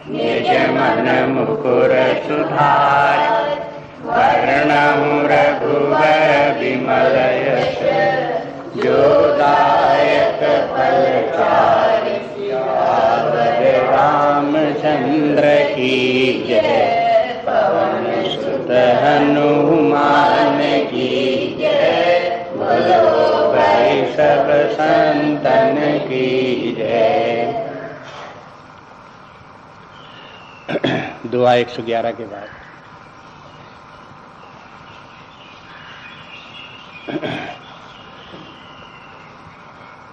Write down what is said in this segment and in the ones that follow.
निज मन मुकुर सुधार। वर्णहु रघुवर विमल यश, जो दायक फलचारि। सियावर रामचंद्र की जय, पवन सुत हनुमान की जय। बोलो भाई सब संतन की जय। दुआ 111 के बाद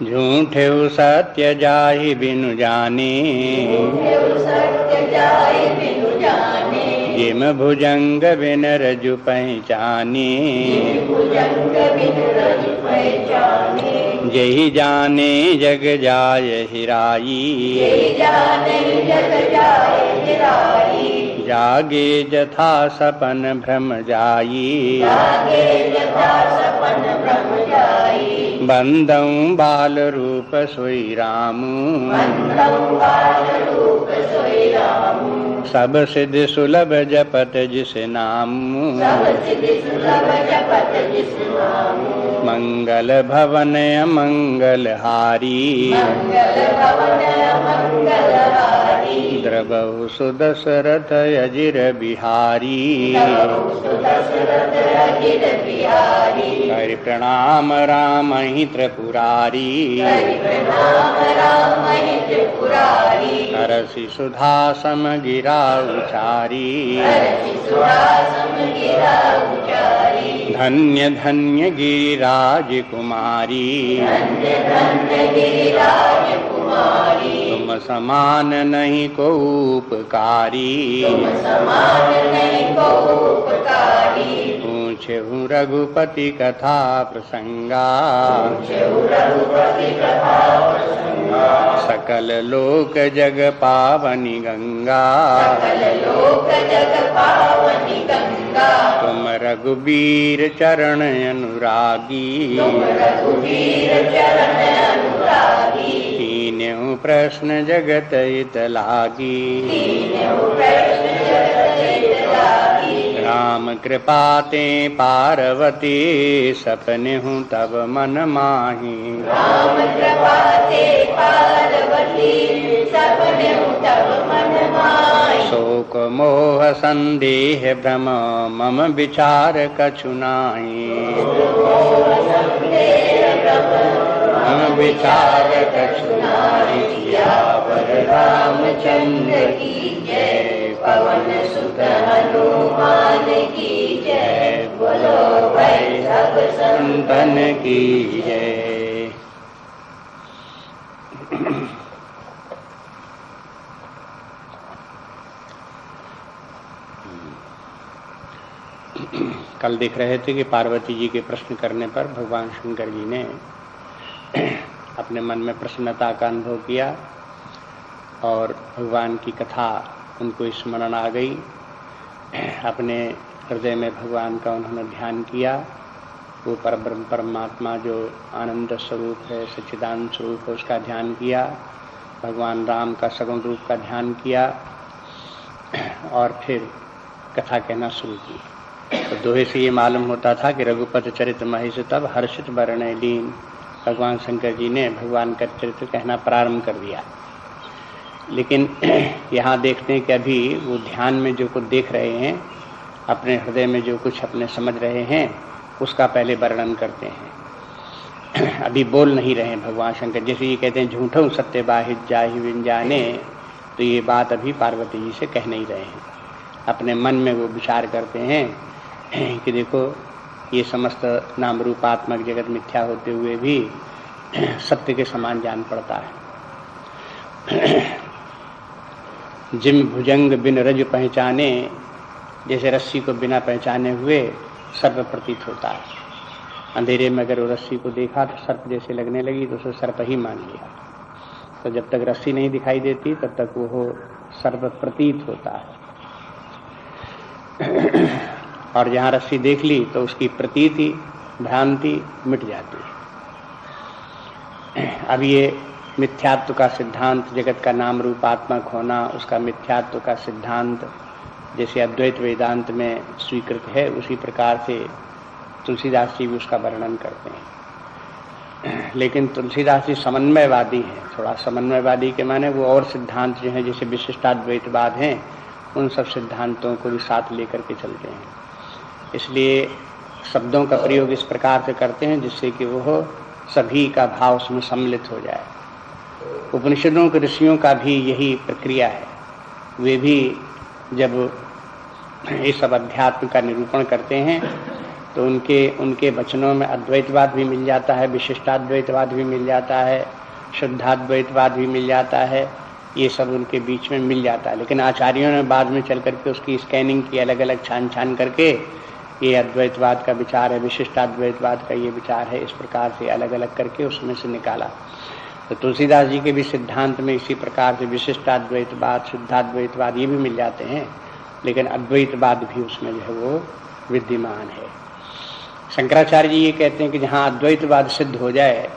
झूठे सत्य जाहि बिनु जाने, जिम भुजंग बिन रजु पहचाने। जहि जाने जग जाय हिराई, जागे जथा सपन भ्रम जाई। बंदं बाल रूप सोई रामू, सब सिद्ध सुलभ जपत जिस नामू। मंगल भवन अमंगल हारी, द्रवहु सुदशरथ अजिर बिहारी। हरि प्रणाम रामहि त्रिपुरारी, हरषि सुधा सम गिरा उचारी। धन्य धन्य गिरिराज कुमारी, तुम समान नहीं को उपकारी। पूछे हूँ रघुपति कथा प्रसंगा, सकल लोक जग पावनी गंगा। तुम रघुबीर चरण अनुरागी, तीनों प्रश्न जगत हित लागी। राम कृपा ते पार्वती, सपने हूँ तब मन माही। राम कृपा ते पार्वती, सपने हूँ तब मन माही। शोक मोह संदेह भ्रम मम विचार कछु नाहि। मम विचार कछु नाहि। सियावर रामचंद्र की जय, पवन सुत हनुमान की जय। बोलो भाई सब संतन की जय। कल देख रहे थे कि पार्वती जी के प्रश्न करने पर भगवान शंकर जी ने अपने मन में प्रसन्नता का अनुभव किया और भगवान की कथा उनको स्मरण आ गई। अपने हृदय में भगवान का उन्होंने ध्यान किया। वो परब्रह्म परमात्मा जो आनंद स्वरूप है, सच्चिदानंद स्वरूप है, उसका ध्यान किया। भगवान राम का सगुण रूप का ध्यान किया और फिर कथा कहना शुरू की। तो दोहे से ये मालूम होता था कि रघुपति चरित महिष तब हर्षित वर्णय लीन। भगवान शंकर जी ने भगवान का चरित्र कहना प्रारंभ कर दिया। लेकिन यहाँ देखते हैं कि अभी वो ध्यान में जो कुछ देख रहे हैं, अपने हृदय में जो कुछ अपने समझ रहे हैं, उसका पहले वर्णन करते हैं। अभी बोल नहीं रहे हैं भगवान शंकर। जैसे ये कहते हैं झूठों सत्य बाहित जाहि बिन जाने, तो ये बात अभी पार्वती जी से कह नहीं रहे हैं। अपने मन में वो विचार करते हैं कि देखो ये समस्त नाम रूपात्मक जगत मिथ्या होते हुए भी सत्य के समान जान पड़ता है। जिम भुजंग बिन रज पहचाने, जैसे रस्सी को बिना पहचाने हुए सर्प प्रतीत होता है। अंधेरे में अगर वो रस्सी को देखा तो सर्प जैसे लगने लगी तो उसे सर्प ही मान लिया। तो जब तक रस्सी नहीं दिखाई देती तब तक वो सर्प प्रतीत होता है। और जहाँ रस्सी देख ली तो उसकी प्रतीति भ्रांति मिट जाती है। अब ये मिथ्यात्व का सिद्धांत, जगत का नाम रूपात्मक होना, उसका मिथ्यात्व का सिद्धांत जैसे अद्वैत वेदांत में स्वीकृत है, उसी प्रकार से तुलसीदास जी भी उसका वर्णन करते हैं। लेकिन तुलसीदास जी समन्वयवादी हैं। थोड़ा समन्वयवादी के माने वो और सिद्धांत जो हैं जैसे विशिष्टाद्वैतवाद हैं, उन सब सिद्धांतों को भी साथ लेकर के चलते हैं। इसलिए शब्दों का प्रयोग इस प्रकार से करते हैं जिससे कि वो सभी का भाव उसमें सम्मिलित हो जाए। उपनिषदों के ऋषियों का भी यही प्रक्रिया है। वे भी जब इस सब अध्यात्म का निरूपण करते हैं तो उनके वचनों में अद्वैतवाद भी मिल जाता है, विशिष्टाद्वैतवाद भी मिल जाता है, शुद्धाद्वैतवाद भी मिल जाता है, ये सब उनके बीच में मिल जाता है। लेकिन आचार्यों ने बाद में चल करके उसकी स्कैनिंग की, अलग अलग छान करके ये अद्वैतवाद का विचार है, विशिष्टाद्वैतवाद का ये विचार है, इस प्रकार से अलग अलग करके उसमें से निकाला। तो तुलसीदास जी के भी सिद्धांत में इसी प्रकार से विशिष्टाद्वैतवाद, शुद्धाद्वैतवाद ये भी मिल जाते हैं, लेकिन अद्वैतवाद भी उसमें जो है वो विद्यमान है। शंकराचार्य जी ये कहते हैं कि जहाँ अद्वैतवाद सिद्ध हो जाए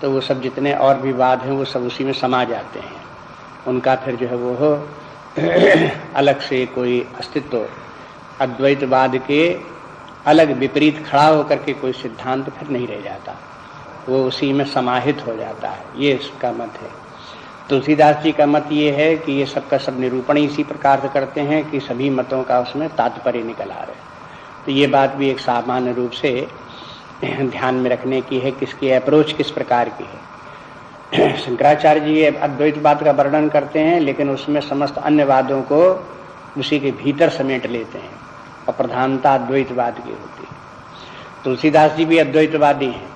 तो वो सब जितने और भी वाद हैं वो सब उसी में समा जाते हैं। उनका फिर जो है वो अलग से कोई अस्तित्व, अद्वैतवाद के अलग विपरीत खड़ा होकर के कोई सिद्धांत फिर नहीं रह जाता, वो उसी में समाहित हो जाता है। ये इसका मत है। तुलसीदास जी का मत ये है कि ये सबका सब निरूपण इसी प्रकार से करते हैं कि सभी मतों का उसमें तात्पर्य निकल आ रहा है। तो ये बात भी एक सामान्य रूप से ध्यान में रखने की है, किसकी अप्रोच किस प्रकार की है। शंकराचार्य जी अद्वैतवाद का वर्णन करते हैं, लेकिन उसमें समस्त अन्य वादों को उसी के भीतर समेट लेते हैं और प्रधानता अद्वैतवाद की होती है। तुलसीदास जी भी अद्वैतवादी हैं,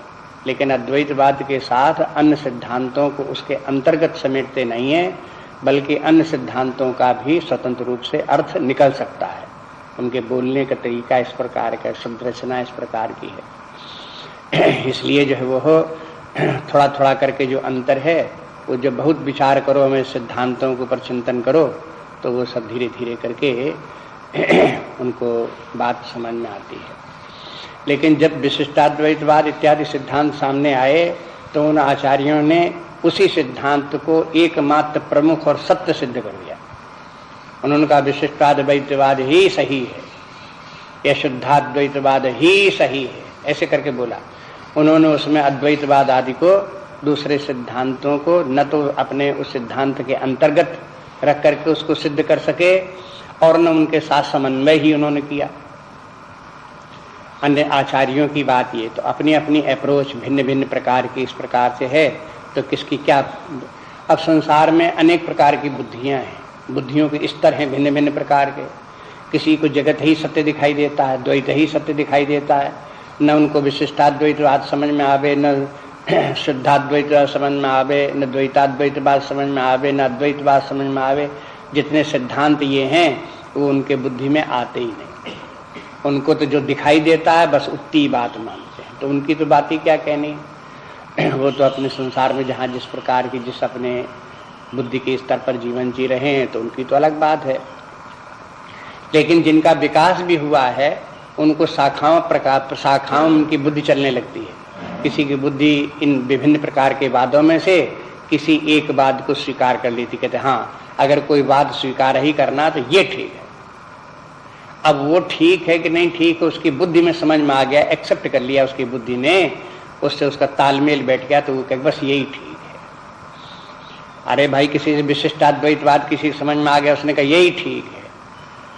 लेकिन अद्वैतवाद के साथ अन्य सिद्धांतों को उसके अंतर्गत समेटते नहीं हैं, बल्कि अन्य सिद्धांतों का भी स्वतंत्र रूप से अर्थ निकल सकता है। उनके बोलने का तरीका इस प्रकार का, शब्द रचना इस प्रकार की है। इसलिए जो है वो थोड़ा थोड़ा करके जो अंतर है, वो जब बहुत विचार करो, हमें सिद्धांतों के ऊपर चिंतन करो, तो वो सब धीरे धीरे करके उनको बात समझ में आती है। लेकिन जब विशिष्टाद्वैतवाद इत्यादि सिद्धांत सामने आए तो उन आचार्यों ने उसी सिद्धांत को एकमात्र प्रमुख और सत्य सिद्ध कर दिया। उन्होंने कहा विशिष्टाद्वैतवाद ही सही है या शुद्धाद्वैतवाद ही सही है, ऐसे करके बोला। उन्होंने उसमें अद्वैतवाद आदि को, दूसरे सिद्धांतों को न तो अपने उस सिद्धांत के अंतर्गत रख करके उसको सिद्ध कर सके और न उनके साथ समन्वय ही उन्होंने किया। अन्य आचार्यों की बात ये, तो अपनी अपनी अप्रोच भिन्न भिन्न प्रकार की इस प्रकार से है, तो किसकी क्या। अब संसार में अनेक प्रकार की बुद्धियां हैं, बुद्धियों के स्तर हैं भिन्न भिन्न प्रकार के। किसी को जगत ही सत्य दिखाई देता है, द्वैत ही सत्य दिखाई देता है, न उनको विशिष्टाद्वैतवाद समझ में आवे, न शुद्धाद्वैतवाद समझ में आवे, न द्वैताद्वैतवाद समझ में आवे, न अद्वैतवाद समझ में आवे। जितने सिद्धांत ये हैं वो उनके बुद्धि में आते ही नहीं। उनको तो जो दिखाई देता है बस उतनी बात मानते हैं, तो उनकी तो बात ही क्या कहनी। वो तो अपने संसार में जहाँ जिस प्रकार की, जिस अपने बुद्धि के स्तर पर जीवन जी रहे हैं, तो उनकी तो अलग बात है। लेकिन जिनका विकास भी हुआ है, उनको शाखाओं उनकी बुद्धि चलने लगती है। किसी की बुद्धि इन विभिन्न प्रकार के वादों में से किसी एक वाद को स्वीकार कर लेती, कहते हाँ अगर कोई वाद स्वीकार ही करना तो ये ठीक है। अब वो ठीक है कि नहीं ठीक है, उसकी बुद्धि में समझ में आ गया, एक्सेप्ट कर लिया उसकी बुद्धि ने, उससे उसका तालमेल बैठ गया, तो वो कहे बस यही ठीक है। अरे भाई किसी से विशिष्टाद्वैतवाद किसी समझ में आ गया, उसने कहा यही ठीक है,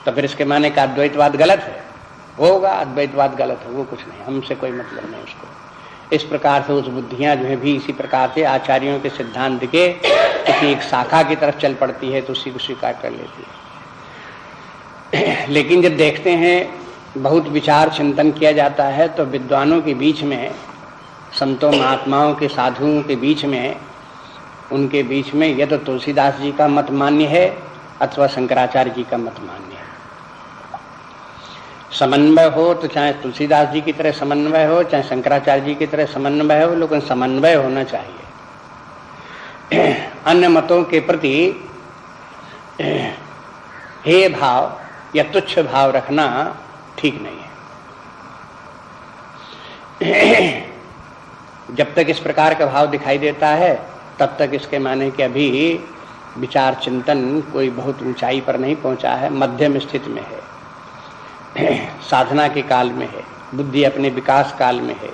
तो फिर इसके माने का अद्वैतवाद गलत है, होगा अद्वैतवाद गलत है, वो कुछ नहीं, हमसे कोई मतलब नहीं उसको। इस प्रकार से उस बुद्धियां जो है भी इसी प्रकार से आचार्यों के सिद्धांत के किसी एक शाखा की तरफ चल पड़ती है, तो उसी को स्वीकार कर लेती है। लेकिन जब देखते हैं बहुत विचार चिंतन किया जाता है, तो विद्वानों के बीच में, संतों महात्माओं के साधुओं के बीच में, उनके बीच में यह तो तुलसीदास जी का मत मान्य है अथवा शंकराचार्य जी का मत मान्य है। समन्वय हो तो चाहे तुलसीदास जी की तरह समन्वय हो, चाहे शंकराचार्य जी की तरह समन्वय हो, लेकिन समन्वय होना चाहिए। अन्य मतों के प्रति हे भाव या तुच्छ भाव रखना ठीक नहीं है। जब तक इस प्रकार का भाव दिखाई देता है तब तक इसके माने कि अभी विचार चिंतन कोई बहुत ऊंचाई पर नहीं पहुंचा है, मध्यम स्थिति में है, साधना के काल में है, बुद्धि अपने विकास काल में है,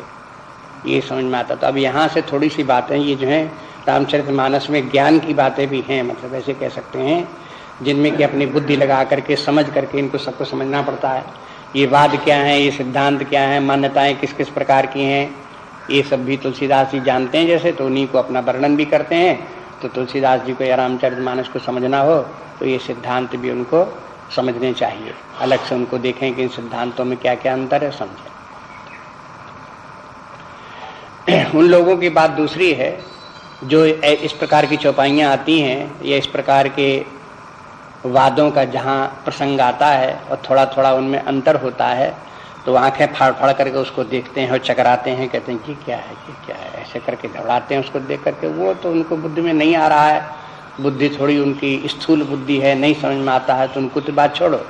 ये समझ में आता। तो अब यहाँ से थोड़ी सी बातें ये जो है रामचरितमानस में ज्ञान की बातें भी हैं, मतलब ऐसे कह सकते हैं, जिनमें कि अपनी बुद्धि लगा करके समझ करके इनको सबको समझना पड़ता है। ये वाद क्या है, ये सिद्धांत क्या है, मान्यताएं किस किस प्रकार की हैं, ये सब भी तुलसीदास जी जानते हैं जैसे, तो उन्हीं को अपना वर्णन भी करते हैं। तो तुलसीदास जी को या रामचरितमानस को समझना हो तो ये सिद्धांत भी उनको समझने चाहिए, अलग से उनको देखें कि इन सिद्धांतों में क्या क्या अंतर है, समझें। उन लोगों की बात दूसरी है जो इस प्रकार की चौपाइयाँ आती हैं या इस प्रकार के वादों का जहाँ प्रसंग आता है और थोड़ा थोड़ा उनमें अंतर होता है, तो आंखें फाड़ फाड़ करके उसको देखते हैं और चकराते हैं, कहते हैं ये क्या है, ये क्या है, ऐसे करके दौड़ाते हैं उसको देख करके। वो तो उनको बुद्धि में नहीं आ रहा है, बुद्धि थोड़ी उनकी स्थूल बुद्धि है, नहीं समझ में आता है, तो उनको तो बात छोड़ो।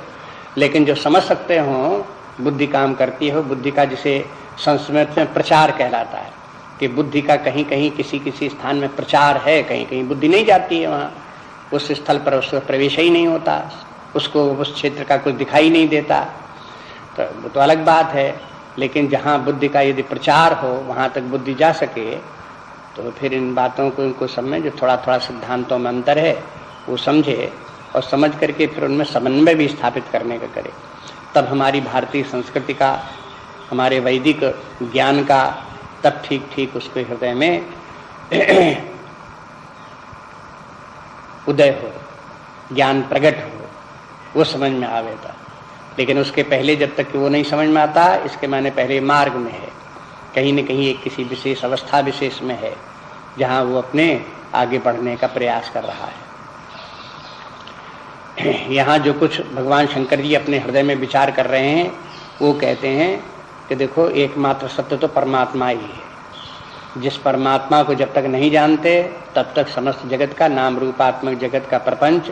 लेकिन जो समझ सकते हो, बुद्धि काम करती हो, बुद्धि का जिसे संस्कृत में प्रचार कहलाता है कि बुद्धि का कहीं कहीं किसी किसी स्थान में प्रचार है, कहीं कहीं बुद्धि नहीं जाती है, वहाँ उस स्थल पर उसका प्रवेश ही नहीं होता, उसको उस क्षेत्र का कुछ दिखाई नहीं देता, तो वो तो अलग बात है। लेकिन जहाँ बुद्धि का यदि प्रचार हो वहाँ तक बुद्धि जा सके, तो फिर इन बातों को इनको सब में जो थोड़ा थोड़ा सिद्धांतों में अंतर है वो समझे और समझ करके फिर उनमें समन्वय भी स्थापित करने का करे। तब हमारी भारतीय संस्कृति का, हमारे वैदिक ज्ञान का तब ठीक ठीक उसके हृदय में उदय हो, ज्ञान प्रकट हो, वो समझ में आवेगा। लेकिन उसके पहले जब तक कि वो नहीं समझ में आता, इसके माने पहले मार्ग में है, कहीं न कहीं एक किसी विशेष अवस्था विशेष में है जहाँ वो अपने आगे बढ़ने का प्रयास कर रहा है। यहाँ जो कुछ भगवान शंकर जी अपने हृदय में विचार कर रहे हैं, वो कहते हैं कि देखो एकमात्र सत्य तो परमात्मा ही है। जिस परमात्मा को जब तक नहीं जानते तब तक समस्त जगत का, नाम रूपात्मक जगत का प्रपंच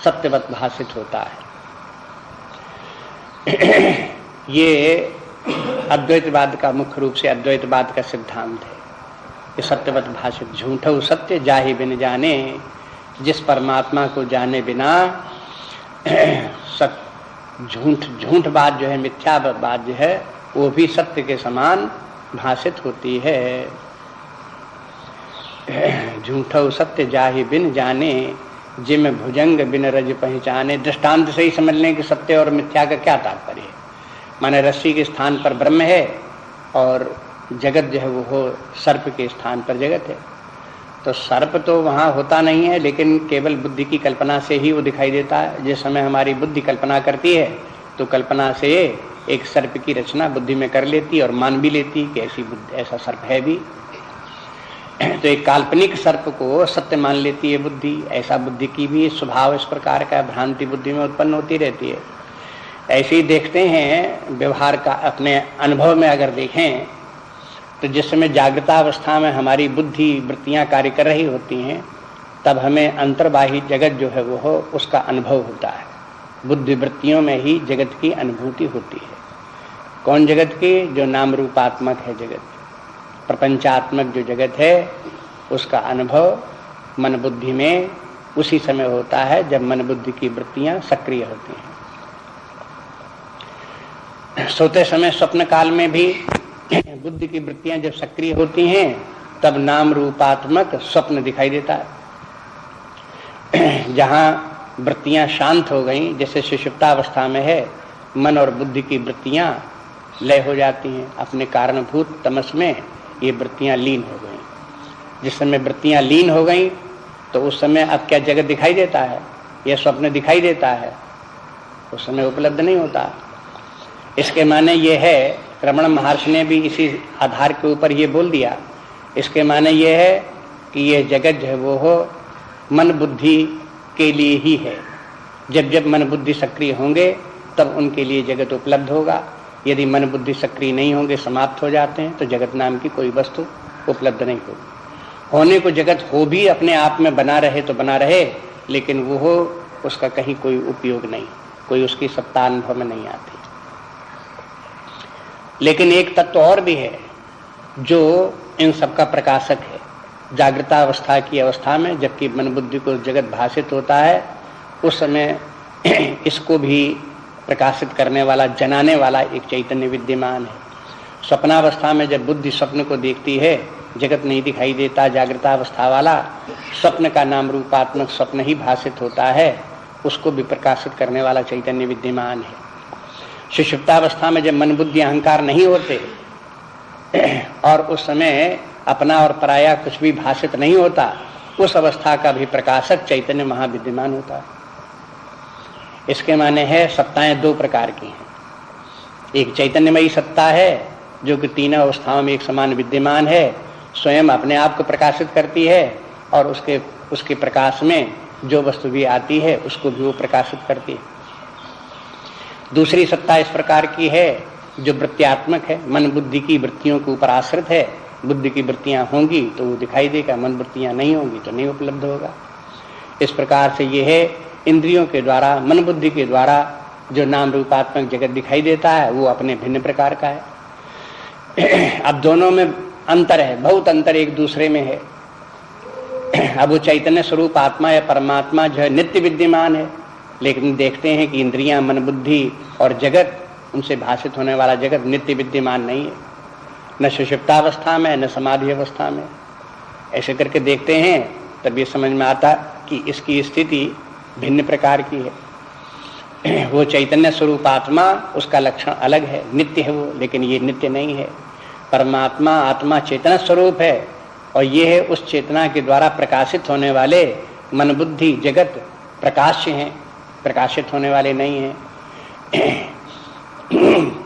सत्यवत भाषित होता है। ये अद्वैतवाद का मुख्य रूप से अद्वैतवाद का सिद्धांत है कि सत्यवत भाषित, झूठो सत्य जाहि बिन जाने, जिस परमात्मा को जाने बिना झूठ बात जो है, मिथ्या बात जो है, वो भी सत्य के समान भाषित होती है। झूठो सत्य जाहि बिन जाने, जिम भुजंग बिन रज पहचाने। दृष्टांत से ही समझ लें कि सत्य और मिथ्या का क्या तात्पर्य है। माने रस्सी के स्थान पर ब्रह्म है और जगत जो है वो हो सर्प के स्थान पर जगत है। तो सर्प तो वहाँ होता नहीं है, लेकिन केवल बुद्धि की कल्पना से ही वो दिखाई देता है। जिस समय हमारी बुद्धि कल्पना करती है तो कल्पना से एक सर्प की रचना बुद्धि में कर लेती और मान भी लेती कि ऐसा सर्प है भी। तो एक काल्पनिक सर्प को सत्य मान लेती है बुद्धि। ऐसा बुद्धि की भी स्वभाव इस प्रकार का भ्रांति बुद्धि में उत्पन्न होती रहती है। ऐसे ही देखते हैं व्यवहार का, अपने अनुभव में अगर देखें तो जिस समय जागृतावस्था में हमारी बुद्धि वृत्तियां कार्य कर रही होती हैं, तब हमें अंतर्बाह्य जगत जो है वो हो उसका अनुभव होता है। बुद्धि वृत्तियों में ही जगत की अनुभूति होती है। कौन जगत की? जो नाम रूपात्मक है जगत, प्रपंचात्मक जो जगत है, उसका अनुभव मन बुद्धि में उसी समय होता है जब मन बुद्धि की वृत्तियां सक्रिय होती हैं। सोते समय स्वप्न काल में भी बुद्धि की वृत्तियां जब सक्रिय होती हैं तब नाम रूपात्मक स्वप्न दिखाई देता है। जहां वृत्तियां शांत हो गई, जैसे सुषुप्तावस्था में है, मन और बुद्धि की वृत्तियां लय हो जाती हैं। अपने कारणभूत तमस में ये वृत्तियां लीन हो गई। जिस समय वृत्तियां लीन हो गई तो उस समय अब क्या जगत दिखाई देता है? यह स्वप्न दिखाई देता है, उस समय उपलब्ध नहीं होता। इसके माने ये है, रमण महर्षि ने भी इसी आधार के ऊपर ये बोल दिया। इसके माने ये है कि ये जगत जो है वो हो मन बुद्धि के लिए ही है। जब जब मन बुद्धि सक्रिय होंगे तब उनके लिए जगत उपलब्ध होगा। यदि मन बुद्धि सक्रिय नहीं होंगे, समाप्त हो जाते हैं, तो जगत नाम की कोई वस्तु उपलब्ध नहीं होगी। होने को जगत हो भी अपने आप में बना रहे तो बना रहे, लेकिन वो हो उसका कहीं कोई उपयोग नहीं, कोई उसकी सत्ता अनुभव में नहीं आती। लेकिन एक तत्व और भी है जो इन सब का प्रकाशक है, जागृतावस्था की अवस्था में, जबकि मन बुद्धि को जगत भाषित होता है, उस समय इसको भी प्रकाशित करने वाला, जनाने वाला एक चैतन्य विद्यमान है। स्वप्नावस्था में जब बुद्धि स्वप्न को देखती है, जगत नहीं दिखाई देता, जागृतावस्था वाला स्वप्न का नाम रूपात्मक स्वप्न ही भाषित होता है, उसको भी प्रकाशित करने वाला चैतन्य विद्यमान है। सुषुप्तावस्था में जब मन बुद्धि अहंकार नहीं होते और उस समय अपना और पराया कुछ भी भाषित नहीं होता, उस अवस्था का भी प्रकाशक चैतन्य महाविद्यमान होता है। इसके माने है सत्ताएं दो प्रकार की हैं। एक चैतन्यमयी सत्ता है जो कि तीनों अवस्थाओं में एक समान विद्यमान है, स्वयं अपने आप को प्रकाशित करती है और उसके प्रकाश में जो वस्तु भी आती है उसको भी वो प्रकाशित करती है। दूसरी सत्ता इस प्रकार की है जो वृत्त्यात्मक है, मन बुद्धि की वृत्तियों के ऊपर आश्रित है। बुद्धि की वृत्तियां होंगी तो वो दिखाई देगा, मन वृत्तियां नहीं होंगी तो नहीं उपलब्ध होगा। इस प्रकार से ये है इंद्रियों के द्वारा, मन बुद्धि के द्वारा जो नाम रूपात्मक जगत दिखाई देता है वो अपने भिन्न प्रकार का है। अब दोनों में अंतर है, बहुत अंतर एक दूसरे में है। अब वो चैतन्य स्वरूप आत्मा या परमात्मा जो है नित्य विद्यमान है, लेकिन देखते हैं कि इंद्रियां, मन बुद्धि और जगत, उनसे भाषित होने वाला जगत नित्य विद्यमान नहीं है, न सुषुप्तावस्था में न समाधि अवस्था में। ऐसे करके देखते हैं तब ये समझ में आता कि इसकी स्थिति भिन्न प्रकार की है। वो चैतन्य स्वरूप आत्मा, उसका लक्षण अलग है, नित्य है वो, लेकिन ये नित्य नहीं है। परमात्मा आत्मा चेतना स्वरूप है और ये है उस चेतना के द्वारा प्रकाशित होने वाले मन बुद्धि जगत प्रकाश्य हैं, प्रकाशित होने वाले नहीं हैं।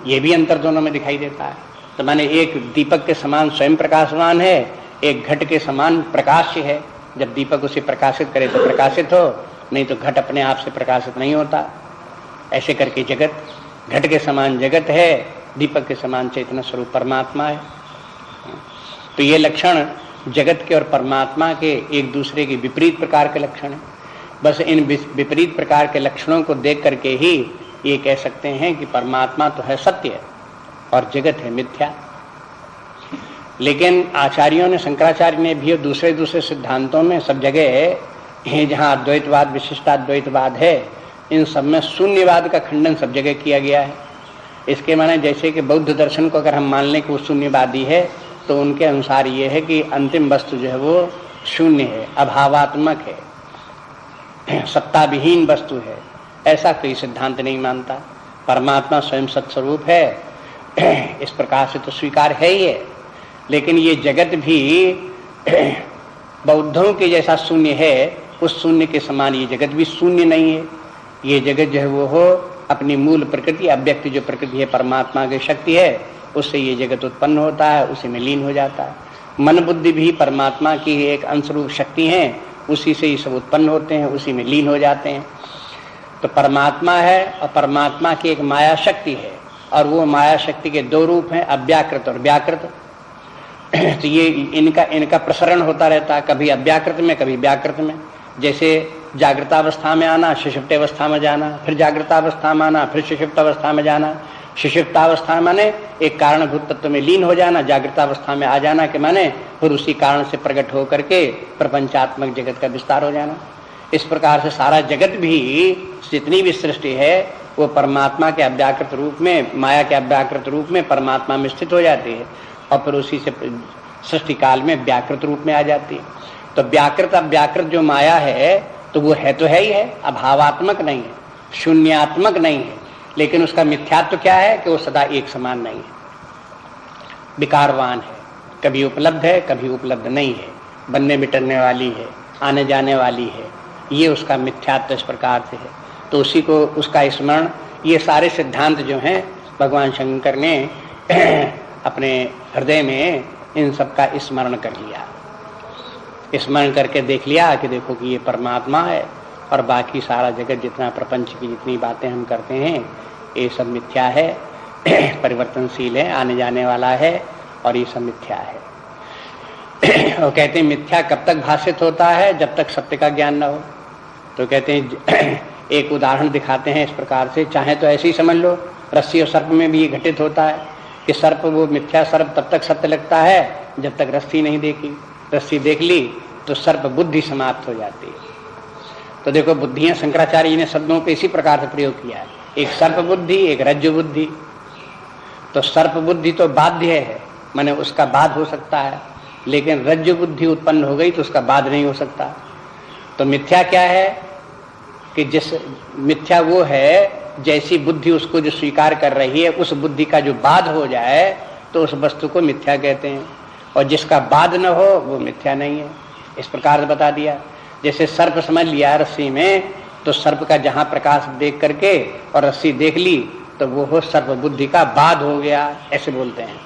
ये भी अंतर दोनों में दिखाई देता है। तो माने एक दीपक के समान स्वयं प्रकाशवान है, एक घट के समान प्रकाश्य है। जब दीपक उसे प्रकाशित करे तो प्रकाशित हो, नहीं तो घट अपने आप से प्रकाशित नहीं होता। ऐसे करके जगत घट के समान जगत है, दीपक के समान चैतन्य स्वरूप परमात्मा है। तो ये लक्षण जगत के और परमात्मा के एक दूसरे के विपरीत प्रकार के लक्षण है। बस इन विपरीत प्रकार के लक्षणों को देख करके ही ये कह सकते हैं कि परमात्मा तो है सत्य और जगत है मिथ्या। लेकिन आचार्यों ने, शंकराचार्य ने भी दूसरे सिद्धांतों में सब जगह जहाँ अद्वैतवाद, विशिष्टाद्वैतवाद है, इन सब में शून्यवाद का खंडन सब जगह किया गया है। इसके माने जैसे कि बौद्ध दर्शन को अगर हम मान लें कि वो शून्यवादी है, तो उनके अनुसार ये है कि अंतिम वस्तु जो है वो शून्य है, अभावात्मक है, सत्ता विहीन वस्तु है। ऐसा कोई सिद्धांत नहीं मानता। परमात्मा स्वयं सत्स्वरूप है, इस प्रकार से तो स्वीकार है ही है। लेकिन ये जगत भी बौद्धों के जैसा शून्य है, उस शून्य के समान ये जगत भी शून्य नहीं है। ये जगत जो है वो हो अपनी मूल प्रकृति, अव्यक्त जो प्रकृति है परमात्मा की शक्ति है, उससे ये जगत उत्पन्न होता है, उसी में लीन हो जाता है। मन बुद्धि भी परमात्मा की एक अंशरूप शक्ति है, उसी से ये सब उत्पन्न होते हैं, उसी में लीन हो जाते हैं। तो परमात्मा है और परमात्मा की एक माया शक्ति है, और वो माया शक्ति के दो रूप हैं, अव्याकृत और व्याकृत। तो ये इनका प्रसरण होता रहता है, कभी अव्याकृत में कभी व्याकृत में। जैसे जागृतावस्था में आना, सुषुप्तावस्था में जाना, फिर जागृतावस्था में आना, फिर सुषुप्तावस्था में जाना। सुषुप्तावस्था माने एक कारणभूत तत्व में लीन हो जाना, जागृतावस्था में आ जाना के माने फिर उसी कारण से प्रकट होकर के प्रपंचात्मक जगत का विस्तार हो जाना। इस प्रकार से सारा जगत भी, जितनी भी सृष्टि है, वो परमात्मा के अव्याकृत रूप में, माया के अव्याकृत रूप में परमात्मा में स्थित हो जाती है, और फिर उसी से सृष्टि काल में व्याकृत रूप में आ जाती है। तो व्याकृत अव्याकृत जो माया है, तो वो है तो है ही है, अभावात्मक नहीं है, शून्यात्मक नहीं है। लेकिन उसका मिथ्यात्व क्या है कि वो सदा एक समान नहीं है, विकारवान है, कभी उपलब्ध है कभी उपलब्ध नहीं है, बनने मिटने वाली है, आने जाने वाली है। ये उसका मिथ्यात्व इस प्रकार से है। तो उसी को, उसका स्मरण, ये सारे सिद्धांत जो हैं भगवान शंकर ने अपने हृदय में इन सब का स्मरण कर लिया। स्मरण करके देख लिया कि देखो कि ये परमात्मा है और बाकी सारा जगत, जितना प्रपंच की जितनी बातें हम करते हैं, ये सब मिथ्या है, परिवर्तनशील है, आने जाने वाला है, और ये सब मिथ्या है। और कहते हैं मिथ्या कब तक भाषित होता है? जब तक सत्य का ज्ञान न हो। तो कहते हैं, एक उदाहरण दिखाते हैं इस प्रकार से, चाहे तो ऐसे ही समझ लो, रस्सी और सर्प में भी ये घटित होता है कि सर्प, वो मिथ्या सर्प तब तक सत्य लगता है जब तक रस्सी नहीं देखी, रस्सी देख ली तो सर्प बुद्धि समाप्त हो जाती है। तो देखो बुद्धियां शंकराचार्य जी ने शब्दों पे इसी प्रकार से प्रयोग किया है, एक सर्प बुद्धि, एक रज्जु बुद्धि। तो सर्प बुद्धि तो बाध्य है, माने उसका बाध हो सकता है, लेकिन रज्जु बुद्धि उत्पन्न हो गई तो उसका बाध नहीं हो सकता। तो मिथ्या क्या है कि जिस मिथ्या वो है जैसी बुद्धि उसको जो स्वीकार कर रही है उस बुद्धि का जो बाध हो जाए तो उस वस्तु को मिथ्या कहते हैं, और जिसका बाध न हो वो मिथ्या नहीं है। इस प्रकार से बता दिया। जैसे सर्प समझ लिया रस्सी में, तो सर्प का जहां प्रकाश देख करके और रस्सी देख ली तो वो हो सर्प बुद्धि का बाध हो गया, ऐसे बोलते हैं।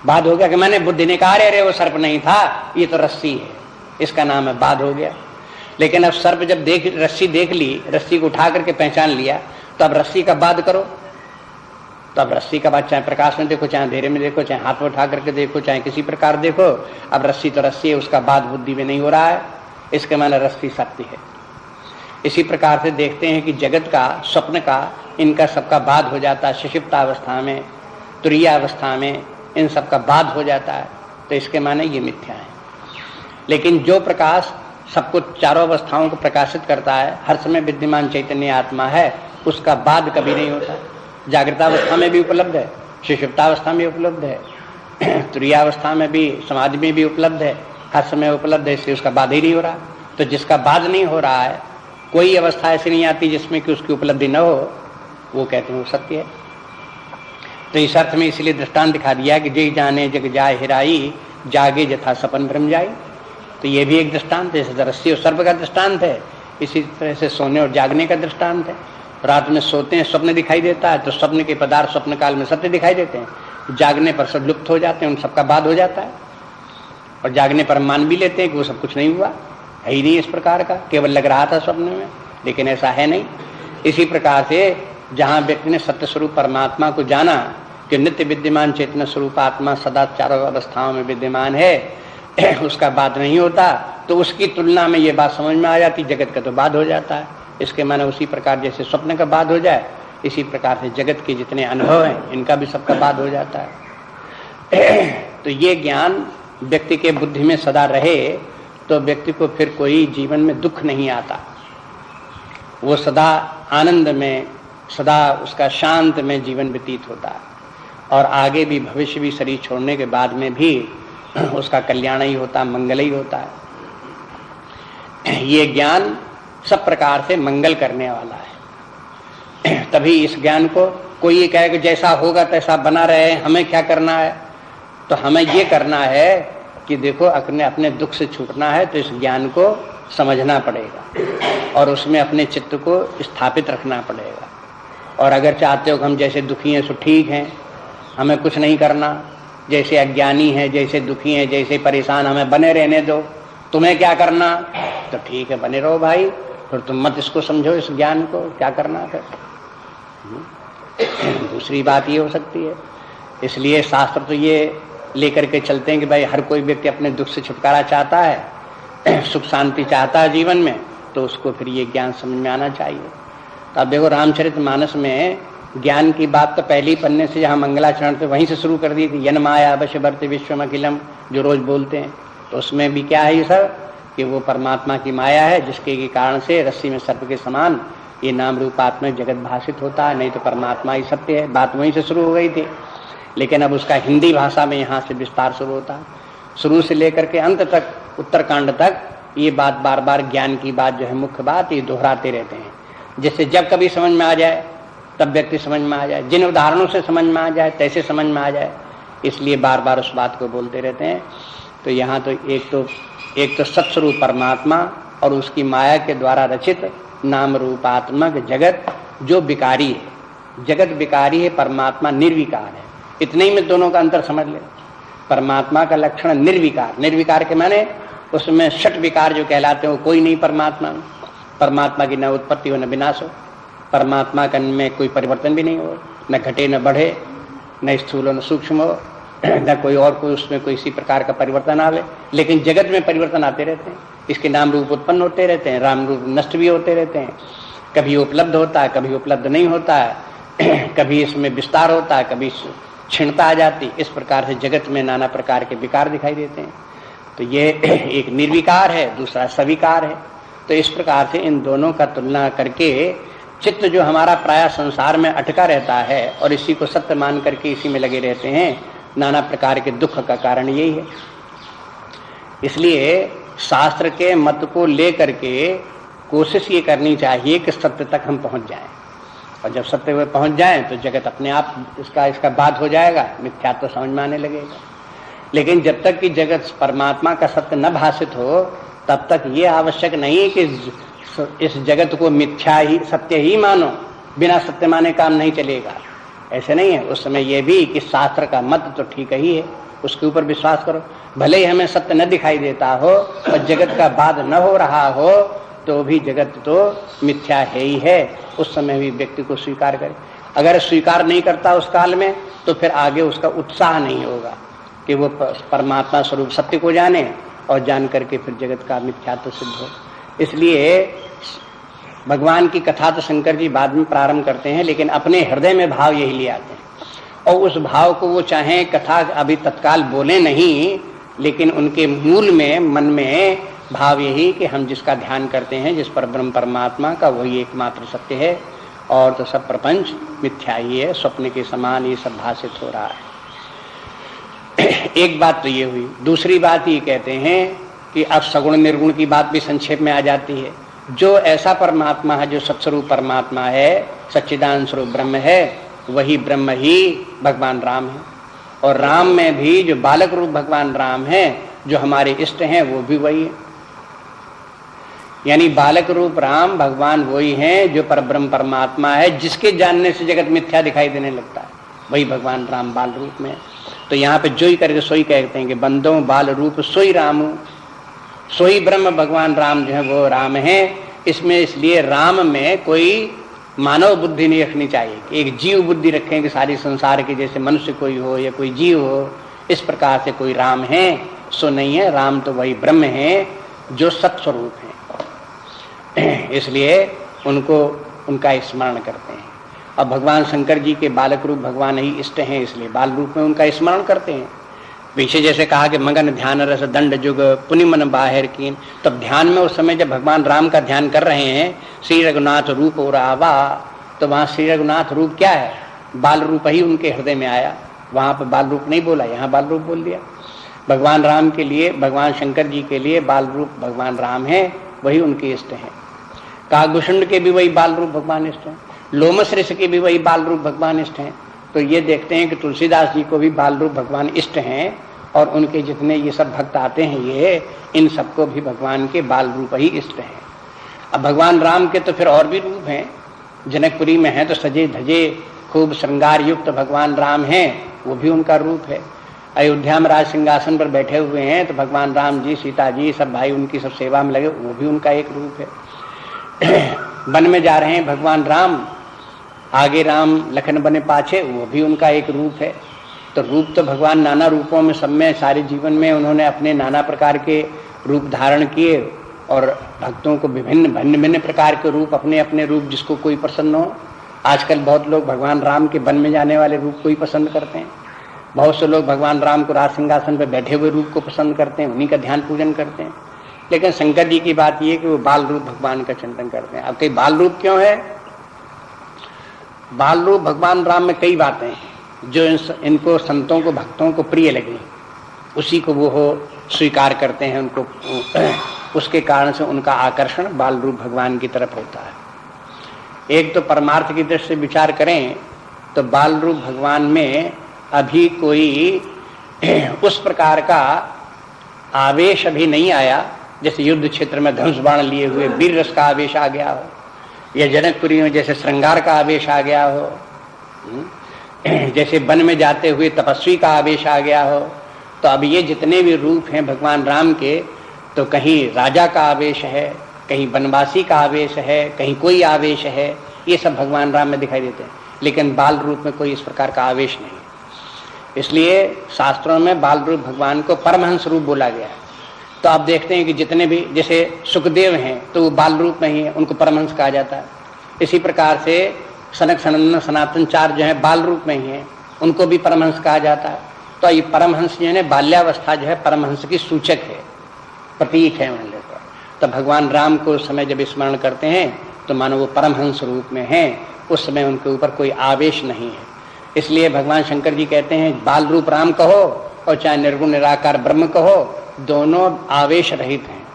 बाध हो गया कि मैंने बुद्धि ने कहा अरे वो सर्प नहीं था, ये तो रस्सी है, इसका नाम है बाध हो गया। लेकिन अब सर्प जब रस्सी देख ली, रस्सी को उठा करके पहचान लिया, तो अब रस्सी का बाध करो। तो अब रस्सी का बात चाहे प्रकाश में देखो, चाहे अंधेरे में देखो, चाहे हाथ में उठा करके देखो, चाहे किसी प्रकार देखो, अब रस्सी तो रस्सी है, उसका बाध बुद्धि में नहीं हो रहा है। इसके माने रस्सी सत्य है। इसी प्रकार से देखते हैं कि जगत का, स्वप्न का, इनका सबका बाध हो जाता है सुषुप्तावस्था में, तुरीयावस्था में, इन सबका बाध हो जाता है। तो इसके माने ये मिथ्या है। लेकिन जो प्रकाश सबको, चारों अवस्थाओं को प्रकाशित करता है, हर समय विद्यमान चैतन्य आत्मा है, उसका बाध कभी नहीं होता। जागृतावस्था में भी उपलब्ध है, सुषुप्तावस्था में उपलब्ध है, तुरीयावस्था में भी, समाधि में भी उपलब्ध है, हर समय उपलब्ध है, इसलिए उसका बाध ही नहीं हो रहा। तो जिसका बाध नहीं हो रहा है, कोई अवस्था ऐसी नहीं आती जिसमें कि उसकी उपलब्धि न हो, वो कहते हैं वो सत्य है। तो इस अर्थ में इसलिए दृष्टांत दिखा दिया कि जय जाने जग जाय हिराई, जागे जथा सपन भ्रम जाई। तो ये भी एक दृष्टांत है, जैसे रस्सी और सर्प का दृष्टांत है, इसी तरह से सोने और जागने का दृष्टांत है। रात में सोते हैं, स्वप्न दिखाई देता है, तो स्वप्न के पदार्थ स्वप्न काल में सत्य दिखाई देते हैं, जागने पर सब लुप्त हो जाते हैं, उन सबका बाध हो जाता है। और जागने पर मान भी लेते हैं कि वो सब कुछ नहीं हुआ, है ही नहीं इस प्रकार का, केवल लग रहा था स्वप्न में, लेकिन ऐसा है नहीं। इसी प्रकार से जहाँ व्यक्ति ने सत्य स्वरूप परमात्मा को जाना कि नित्य विद्यमान चेतन स्वरूप आत्मा सदा चारों अवस्थाओं में विद्यमान है, उसका बाध नहीं होता, तो उसकी तुलना में ये बात समझ में आ जाती, जगत का तो बाध हो जाता है। इसके माने उसी प्रकार जैसे स्वप्न का बाध हो जाए, इसी प्रकार से जगत के जितने अनुभव हैं इनका भी सबका बाध हो जाता है। तो ये ज्ञान व्यक्ति के बुद्धि में सदा रहे तो व्यक्ति को फिर कोई जीवन में दुख नहीं आता, वो सदा आनंद में, सदा उसका शांत में जीवन व्यतीत होता है, और आगे भी भविष्य भी शरीर छोड़ने के बाद में भी उसका कल्याण ही होता, मंगल ही होता है। ये ज्ञान सब प्रकार से मंगल करने वाला है। तभी इस ज्ञान को कोई ये कहे कि जैसा होगा तैसा बना रहे, हमें क्या करना है? तो हमें ये करना है कि देखो अपने अपने दुख से छूटना है तो इस ज्ञान को समझना पड़ेगा और उसमें अपने चित्त को स्थापित रखना पड़ेगा। और अगर चाहते हो कि हम जैसे दुखी हैं सो ठीक हैं, हमें कुछ नहीं करना, जैसे अज्ञानी है, जैसे दुखी है, जैसे परेशान, हमें बने रहने दो, तुम्हें क्या करना? तो ठीक है बने रहो भाई, फिर तुम मत इसको समझो, इस ज्ञान को क्या करना फिर। दूसरी बात ये हो सकती है। इसलिए शास्त्र तो ये लेकर के चलते हैं कि भाई हर कोई व्यक्ति अपने दुख से छुटकारा चाहता है, सुख शांति चाहता है जीवन में, तो उसको फिर ये ज्ञान समझ में आना चाहिए। तो अब देखो रामचरितमानस में ज्ञान की बात तो पहले ही पन्ने से जहाँ मंगलाचरण थे वहीं से शुरू कर दी थी, यन माया अवश्य भरते विश्वम अखिलम, जो रोज बोलते हैं। तो उसमें भी क्या है ये सब कि वो परमात्मा की माया है, जिसके कारण से रस्सी में सर्प के समान ये नाम रूप आत्मा जगत भाषित होता है, नहीं तो परमात्मा ही सत्य है। बात वहीं से शुरू हो गई थी, लेकिन अब उसका हिंदी भाषा में यहाँ से विस्तार शुरू होता है। शुरू से लेकर के अंत तक, उत्तरकांड तक ये बात बार बार ज्ञान की बात जो है मुख्य बात, ये दोहराते रहते हैं, जिससे जब कभी समझ में आ जाए तब व्यक्ति समझ में आ जाए, जिन उदाहरणों से समझ में आ जाए तैसे समझ में आ जाए, इसलिए बार बार उस बात को बोलते रहते हैं। तो यहाँ तो एक तो सत्स्वरूप परमात्मा और उसकी माया के द्वारा रचित नाम रूपात्मक जगत जो विकारी है, जगत विकारी है, परमात्मा निर्विकार है। इतने ही में दोनों का अंतर समझ ले। परमात्मा का लक्षण निर्विकार, निर्विकार के माने उसमें षट विकार जो कहलाते हैं वो कोई नहीं परमात्मा में। परमात्मा की न उत्पत्ति हो न विनाश हो, परमात्मा का में कोई परिवर्तन भी नहीं हो, न घटे न बढ़े, न स्थूल हो न सूक्ष्म हो, न कोई और कोई उसमें कोई इसी प्रकार का परिवर्तन आवे। लेकिन जगत में परिवर्तन आते रहते हैं, इसके नाम रूप उत्पन्न होते रहते हैं, राम रूप नष्ट भी होते रहते हैं, कभी उपलब्ध होता है, कभी उपलब्ध नहीं होता है, कभी इसमें विस्तार होता है, कभी क्षीणता आ जाती। इस प्रकार से जगत में नाना प्रकार के विकार दिखाई देते हैं। तो ये एक निर्विकार है, दूसरा सविकार है। तो इस प्रकार से इन दोनों का तुलना करके चित्त जो हमारा प्राय संसार में अटका रहता है और इसी को सत्य मान करके इसी में लगे रहते हैं, नाना प्रकार के दुख का कारण यही है। इसलिए शास्त्र के मत को लेकर के कोशिश ये करनी चाहिए कि सत्य तक हम पहुंच जाएं, और जब सत्य में पहुंच जाएं तो जगत अपने आप इसका बात हो जाएगा, मिथ्यात्व तो समझ में आने लगेगा। लेकिन जब तक कि जगत परमात्मा का सत्य न भाषित हो तब तक ये आवश्यक नहीं है कि इस जगत को मिथ्या ही सत्य ही मानो, बिना सत्य माने काम नहीं चलेगा, ऐसे नहीं है। उस समय ये भी कि शास्त्र का मत तो ठीक ही है, उसके ऊपर विश्वास करो। भले ही हमें सत्य न दिखाई देता हो और जगत का बाध न हो रहा हो तो भी जगत तो मिथ्या है ही है, उस समय भी व्यक्ति को स्वीकार करे। अगर स्वीकार नहीं करता उस काल में तो फिर आगे उसका उत्साह नहीं होगा कि वो परमात्मा स्वरूप सत्य को जाने और जान करके फिर जगत का मिथ्यात्व सिद्ध हो। इसलिए भगवान की कथा तो शंकर जी बाद में प्रारंभ करते हैं, लेकिन अपने हृदय में भाव यही ले आते हैं और उस भाव को वो चाहे कथा अभी तत्काल बोले नहीं, लेकिन उनके मूल में मन में भाव यही कि हम जिसका ध्यान करते हैं, जिस पर ब्रह्म परमात्मा का वही एकमात्र सत्य है और तो सब प्रपंच मिथ्या ही है, स्वप्न के समान ये सब भाषित हो रहा है। एक बात तो ये हुई। दूसरी बात ये कहते हैं कि अब सगुण निर्गुण की बात भी संक्षेप में आ जाती है। जो ऐसा परमात्मा है जो सत्स्वरूप परमात्मा है, सच्चिदानंद स्वरूप ब्रह्म है, वही ब्रह्म ही भगवान राम है। और राम में भी जो बालक रूप भगवान राम है, जो हमारे इष्ट हैं, वो भी वही है। यानी बालक रूप राम भगवान वही हैं जो परब्रह्म परमात्मा है, जिसके जानने से जगत मिथ्या दिखाई देने लगता है, वही भगवान राम बाल रूप में। तो यहाँ पे जो ही करके सोई कहते हैं कि बंदो बाल रूप सोई राम, सोई ब्रह्म भगवान राम जो है वो राम है। इसमें इसलिए राम में कोई मानव बुद्धि नहीं रखनी चाहिए कि एक जीव बुद्धि रखें कि सारी संसार के जैसे मनुष्य कोई हो या कोई जीव हो, इस प्रकार से कोई राम है, सो नहीं है। राम तो वही ब्रह्म है जो सत्स्वरूप है, इसलिए उनको उनका स्मरण करते हैं। और भगवान शंकर जी के बालक रूप भगवान ही इष्ट हैं, इसलिए बाल रूप में उनका स्मरण करते हैं। पीछे जैसे कहा कि मगन ध्यान रस दंड जुग पुनि मन बाहिर कीन, तब ध्यान में उस समय जब भगवान राम का ध्यान कर रहे हैं, श्री रघुनाथ रूप और आवा, तो वहाँ श्री रघुनाथ रूप क्या है, बाल रूप ही उनके हृदय में आया। वहाँ पर बाल रूप नहीं बोला, यहाँ बाल रूप बोल दिया। भगवान राम के लिए, भगवान शंकर जी के लिए बाल रूप भगवान राम है, वही उनके इष्ट हैं। कागभूषण के भी वही बाल रूप भगवान इष्ट हैं, लोमस ऋषि के भी वही बाल रूप भगवान इष्ट हैं। तो ये देखते हैं कि तुलसीदास जी को भी बाल रूप भगवान इष्ट हैं, और उनके जितने ये सब भक्त आते हैं, ये इन सबको भी भगवान के बाल रूप ही इष्ट हैं। अब भगवान राम के तो फिर और भी रूप हैं, जनकपुरी में है तो सजे धजे खूब श्रृंगार युक्त भगवान राम हैं, वो भी उनका रूप है। अयोध्या में राज सिंहासन पर बैठे हुए हैं तो भगवान राम जी, सीता जी, सब भाई उनकी सब सेवा में लगे, वो भी उनका एक रूप है। वन में जा रहे हैं भगवान राम, आगे राम लखन बने पाछे, वो भी उनका एक रूप है। तो रूप तो भगवान नाना रूपों में, सब में, सारे जीवन में उन्होंने अपने नाना प्रकार के रूप धारण किए, और भक्तों को विभिन्न भिन्न भिन्न प्रकार के रूप, अपने अपने रूप जिसको कोई पसंद हो। आजकल बहुत लोग भगवान राम के वन में जाने वाले रूप को ही पसंद करते हैं, बहुत से लोग भगवान राम को राज सिंहासन पर बैठे हुए रूप को पसंद करते हैं, उन्हीं का ध्यान पूजन करते हैं। लेकिन शंकर जी की बात यह कि वो बाल रूप भगवान का चिंतन करते हैं। अब कई बाल रूप क्यों है? बाल रूप भगवान राम में कई बातें हैं जो इनको संतों को, भक्तों को प्रिय लगी, उसी को वो स्वीकार करते हैं, उनको उसके कारण से उनका आकर्षण बाल रूप भगवान की तरफ होता है। एक तो परमार्थ की दृष्टि से विचार करें तो बाल रूप भगवान में अभी कोई उस प्रकार का आवेश अभी नहीं आया, जैसे युद्ध क्षेत्र में धनुष बाण लिए हुए वीर रस का आवेश आ गया हो, या जनकपुरी में जैसे श्रृंगार का आवेश आ गया हो, जैसे वन में जाते हुए तपस्वी का आवेश आ गया हो। तो अब ये जितने भी रूप हैं भगवान राम के, तो कहीं राजा का आवेश है, कहीं वनवासी का आवेश है, कहीं कोई आवेश है, ये सब भगवान राम में दिखाई देते हैं। लेकिन बाल रूप में कोई इस प्रकार का आवेश नहीं। इसलिए शास्त्रों में बाल रूप भगवान को परमहंस रूप बोला गया है। तो आप देखते हैं कि जितने भी, जैसे सुखदेव हैं तो वो बाल रूप में ही है, उनको परमहंस कहा जाता है। इसी प्रकार से सनक सनंदन सनातन चार जो है बाल रूप में ही है, उनको भी परमहंस कहा जाता है। तो ये परमहंस जो है बाल्यावस्था जो है परमहंस की सूचक है, प्रतीक है मान लेते। तो भगवान राम को उस समय जब स्मरण करते हैं तो मानो वो परमहंस रूप में हैं, उस समय उनके ऊपर कोई आवेश नहीं है। इसलिए भगवान शंकर जी कहते हैं बाल रूप राम कहो और चाहे निर्गुण निराकार ब्रह्म कहो, दोनों आवेश रहित हैं,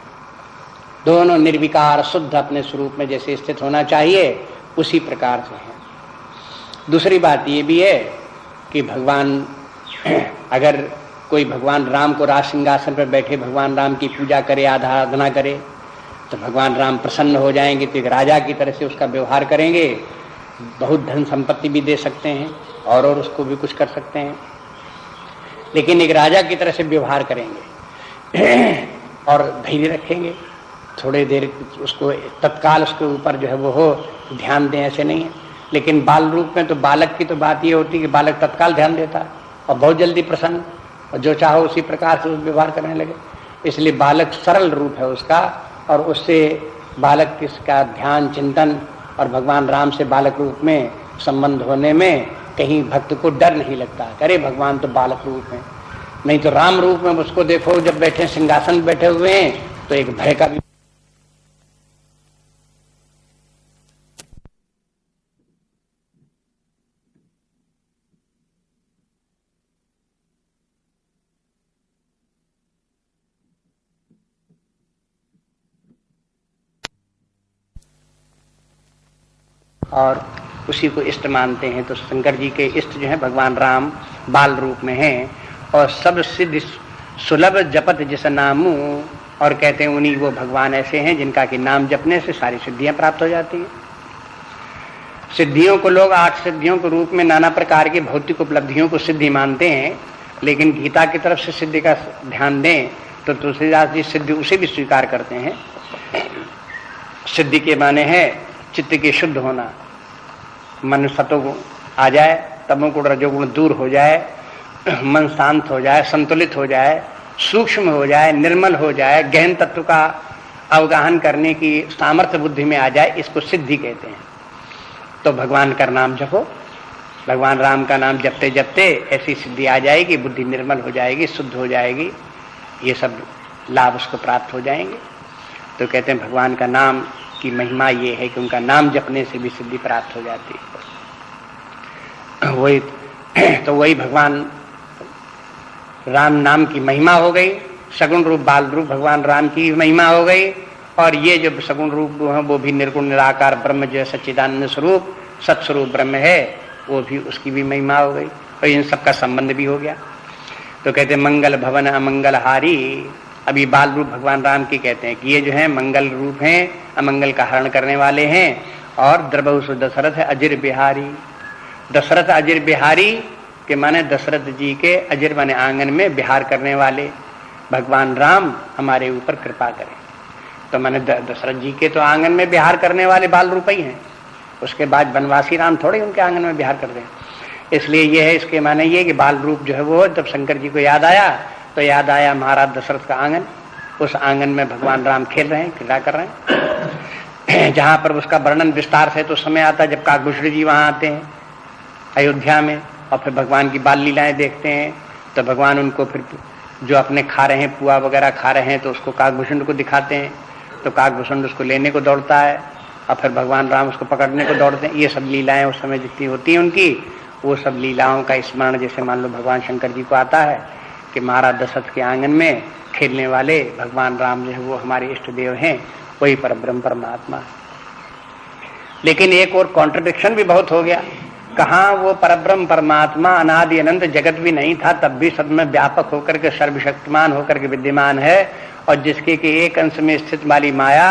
दोनों निर्विकार शुद्ध अपने स्वरूप में जैसे स्थित होना चाहिए उसी प्रकार से है। दूसरी बात ये भी है कि भगवान अगर कोई भगवान राम को राज सिंहासन पर बैठे भगवान राम की पूजा करे, आराधना करे, तो भगवान राम प्रसन्न हो जाएंगे, तो एक राजा की तरह से उसका व्यवहार करेंगे, बहुत धन संपत्ति भी दे सकते हैं और उसको भी कुछ कर सकते हैं, लेकिन एक राजा की तरह से व्यवहार करेंगे और धैर्य रखेंगे, थोड़े देर उसको तत्काल उसके ऊपर जो है वो हो ध्यान दें, ऐसे नहीं है। लेकिन बाल रूप में तो बालक की तो बात ये होती है कि बालक तत्काल ध्यान देता है और बहुत जल्दी प्रसन्न, और जो चाहो उसी प्रकार से व्यवहार करने लगे। इसलिए बालक सरल रूप है उसका, और उससे बालक किसका ध्यान चिंतन और भगवान राम से बालक रूप में संबंध होने में कहीं भक्त को डर नहीं लगता, अरे भगवान तो बालक रूप है। नहीं तो राम रूप में उसको देखो जब बैठे सिंहासन बैठे हुए हैं तो एक भय का भी। और उसी को इष्ट मानते हैं। तो शंकर जी के इष्ट जो है भगवान राम बाल रूप में हैं और सब सिद्ध सुलभ जपत जिस नामू, और कहते हैं उन्हीं वो भगवान ऐसे हैं जिनका कि नाम जपने से सारी सिद्धियां प्राप्त हो जाती हैं। सिद्धियों को लोग 8 सिद्धियों के रूप में नाना प्रकार की भौतिक उपलब्धियों को सिद्धि मानते हैं, लेकिन गीता की तरफ से सिद्धि का ध्यान दें तो तुलसीदास जी सिद्धि उसे भी स्वीकार करते हैं। सिद्धि के माने है चित्त के शुद्ध होना, मन सतोगुण आ जाए, तमोगुण रजोगुण दूर हो जाए, मन शांत हो जाए, संतुलित हो जाए, सूक्ष्म हो जाए, निर्मल हो जाए, गहन तत्व का अवगाहन करने की सामर्थ्य बुद्धि में आ जाए, इसको सिद्धि कहते हैं। तो भगवान का नाम जपो, भगवान राम का नाम जपते जपते ऐसी सिद्धि आ जाएगी, बुद्धि निर्मल हो जाएगी, शुद्ध हो जाएगी, ये सब लाभ उसको प्राप्त हो जाएंगे। तो कहते हैं भगवान का नाम की महिमा ये है कि उनका नाम जपने से भी सिद्धि प्राप्त हो जाती है। वही भगवान राम नाम की महिमा हो गई, सगुण रूप बाल रूप भगवान राम की महिमा हो गई, और ये जो सगुण रूप है वो भी निर्गुण निराकार ब्रह्म जो है सच्चिदानंद स्वरूप सत्स्वरूप ब्रह्म है, वो भी उसकी भी महिमा हो गई और इन सबका संबंध भी हो गया। तो कहते हैं मंगल भवन अमंगल हारी। अभी बाल रूप भगवान राम की कहते हैं कि ये जो है मंगल रूप हैं, अमंगल का हरण करने वाले हैं, और द्रबहु दशरथ है अजिर बिहारी। दशरथ अजिर बिहारी के माने दशरथ जी के अजिर माने आंगन में विहार करने वाले भगवान राम हमारे ऊपर कृपा करें। तो माने दशरथ जी के तो आंगन में विहार करने वाले बाल रूप ही हैं, उसके बाद वनवासी राम थोड़े उनके आंगन में विहार कर दें। इसलिए ये है, इसके माने ये कि बाल रूप जो है वो जब शंकर जी को याद आया तो याद आया महाराज दशरथ का आंगन, उस आंगन में भगवान राम खेल रहे हैं, क्रीड़ा कर रहे हैं, जहां पर उसका वर्णन विस्तार से तो समय आता है जब काकभूषण जी वहां आते हैं अयोध्या में, और फिर भगवान की बाल लीलाएं देखते हैं। तो भगवान उनको फिर जो अपने खा रहे हैं, पुआ वगैरह खा रहे हैं, तो उसको काकभूषण को दिखाते हैं, तो काकभूषण उसको लेने को दौड़ता है, और फिर भगवान राम उसको पकड़ने को दौड़ते हैं। ये सब लीलाएं उस समय जितनी होती हैं उनकी, वो सब लीलाओं का स्मरण जैसे मान लो भगवान शंकर जी को आता है कि महाराज दशरथ के आंगन में खेलने वाले भगवान राम जो है वो हमारे इष्ट देव हैं, वही परब्रह्म परमात्मा। लेकिन एक और कॉन्ट्रडिक्शन भी बहुत हो गया, कहाँ वो परब्रह्म परमात्मा अनादि अनंत जगत भी नहीं था, तब भी सब में व्यापक होकर के सर्वशक्तिमान होकर के विद्यमान है, और जिसके कि एक अंश में स्थित वाली माया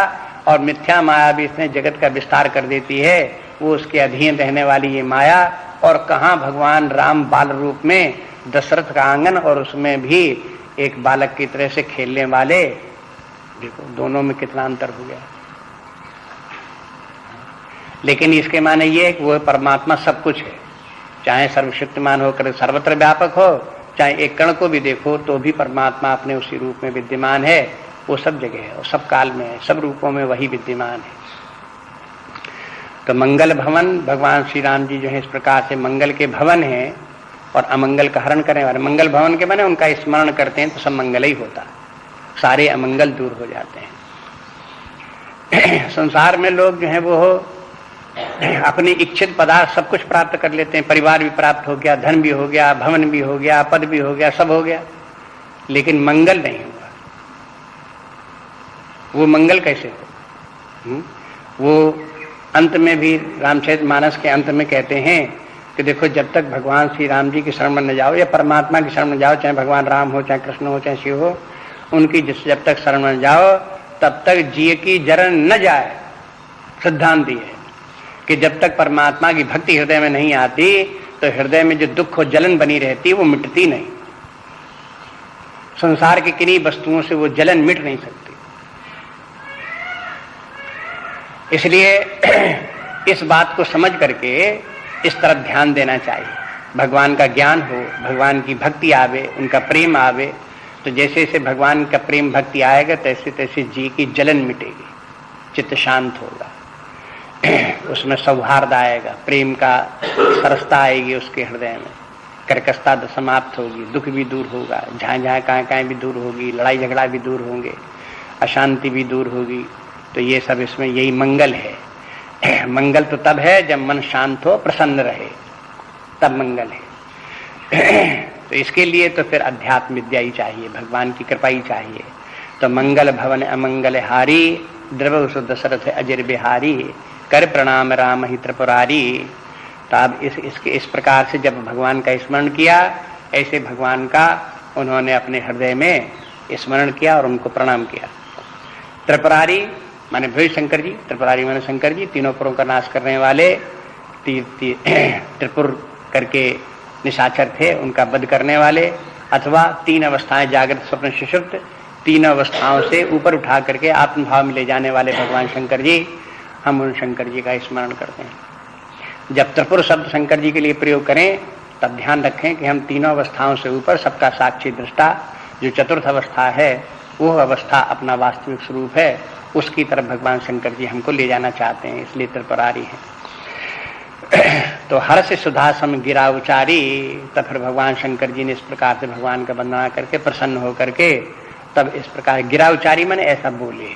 और मिथ्या माया भी इसने जगत का विस्तार कर देती है, वो उसके अधीन रहने वाली ये माया। और कहाँ भगवान राम बाल रूप में दशरथ का आंगन, और उसमें भी एक बालक की तरह से खेलने वाले, देखो दोनों में कितना अंतर हो गया। लेकिन इसके माने ये है कि वो परमात्मा सब कुछ है, चाहे सर्वशक्तिमान होकर सर्वत्र व्यापक हो, चाहे एक कण को भी देखो तो भी परमात्मा अपने उसी रूप में विद्यमान है, वो सब जगह है और सब काल में है, सब रूपों में वही विद्यमान है। तो मंगल भवन भगवान श्री राम जी जो है इस प्रकार से मंगल के भवन हैं, और अमंगल का हरण करने वाले। मंगल भवन के बने उनका स्मरण करते हैं तो सब मंगल ही होता, सारे अमंगल दूर हो जाते हैं। संसार में लोग जो है वो अपनी इच्छित पदार्थ सब कुछ प्राप्त कर लेते हैं, परिवार भी प्राप्त हो गया, धन भी हो गया, भवन भी हो गया, पद भी हो गया, सब हो गया, लेकिन मंगल नहीं हुआ। वो मंगल कैसे हो? वो अंत में भी रामचरितमानस के अंत में कहते हैं कि देखो, जब तक भगवान श्री राम जी की शरण में न जाओ या परमात्मा की शरण में जाओ, चाहे भगवान राम हो, चाहे कृष्ण हो, चाहे शिव हो, उनकी जब तक शरण में जाओ तब तक जिए की जरन न जाए। सिद्धांत है कि जब तक परमात्मा की भक्ति हृदय में नहीं आती तो हृदय में जो दुख और जलन बनी रहती वो मिटती नहीं। संसार की किन्हीं वस्तुओं से वो जलन मिट नहीं सकती। इसलिए इस बात को समझ करके इस तरफ ध्यान देना चाहिए। भगवान का ज्ञान हो, भगवान की भक्ति आवे, उनका प्रेम आवे, तो जैसे जैसे भगवान का प्रेम भक्ति आएगा तैसे तैसे जी की जलन मिटेगी, चित्त शांत होगा, उसमें सौहार्द आएगा, प्रेम का सरसता आएगी उसके हृदय में, कर्कशता समाप्त होगी, दुख भी दूर होगा, जहाँ जहाँ कहाँ भी दूर होगी, लड़ाई झगड़ा भी दूर होंगे, अशांति भी दूर होगी। तो ये सब इसमें यही मंगल है। मंगल तो तब है जब मन शांत हो, प्रसन्न रहे, तब मंगल है। तो इसके लिए तो फिर अध्यात्म विद्या ही चाहिए, भगवान की कृपा ही चाहिए। तो मंगल भवन अमंगल हारी, द्रव दशरथ अजर बिहारी, कर प्रणाम राम ही त्रिपुरारी। तो अब इस प्रकार से जब भगवान का स्मरण किया, ऐसे भगवान का उन्होंने अपने हृदय में स्मरण किया और उनको प्रणाम किया। त्रिपुरारी माने भोज शंकर जी, त्रिपुरारी माने शंकर जी, तीनों पुरों का नाश करने वाले, त्रिपुर करके निशाचर थे, उनका वध करने वाले, अथवा तीन अवस्थाएं जागृत स्वप्न सुषुप्त, तीन अवस्थाओं से ऊपर उठा करके आत्मभाव में ले जाने वाले भगवान शंकर जी, हम उन शंकर जी का स्मरण करते हैं। जब त्रिपुर शब्द शंकर जी के लिए प्रयोग करें तब ध्यान रखें कि हम तीनों अवस्थाओं से ऊपर, सबका साक्षी दृष्टा, जो चतुर्थ अवस्था है वो अवस्था अपना वास्तविक स्वरूप है, उसकी तरफ भगवान शंकर जी हमको ले जाना चाहते हैं, इसलिए त्रिपुरारी है। तो हर्ष से सुधा सम गिरा उचारी, तब फिर भगवान शंकर जी ने इस प्रकार से भगवान का वंदना करके प्रसन्न होकर के तब इस प्रकार गिरा उचारी मैंने ऐसा बोले,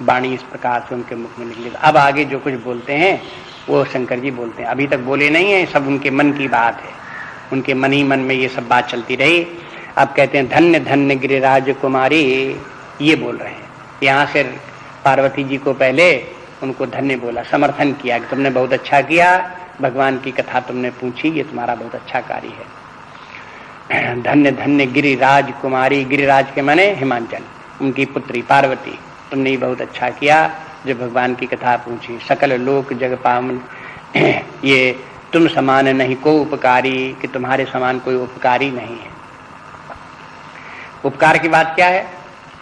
वाणी इस प्रकार से उनके मुख में निकली। अब आगे जो कुछ बोलते हैं वो शंकर जी बोलते हैं, अभी तक बोले नहीं है, सब उनके मन की बात है, उनके मन ही मन में ये सब बात चलती रही। अब कहते हैं धन्य धन्य गिरिराज कुमारी, ये बोल रहे हैं। यहाँ से पार्वती जी को पहले उनको धन्य बोला, समर्थन किया कि तुमने बहुत अच्छा किया, भगवान की कथा तुमने पूछी, ये तुम्हारा बहुत अच्छा कार्य है। धन्य धन्य गिरिराज कुमारी, गिरिराज के माने हिमांचल, उनकी पुत्री पार्वती, तुमने बहुत अच्छा किया जो भगवान की कथा पूछी। सकल लोक जग पावन, ये तुम समान नहीं को उपकारी, कि तुम्हारे समान कोई उपकारी नहीं है। उपकार की बात क्या है?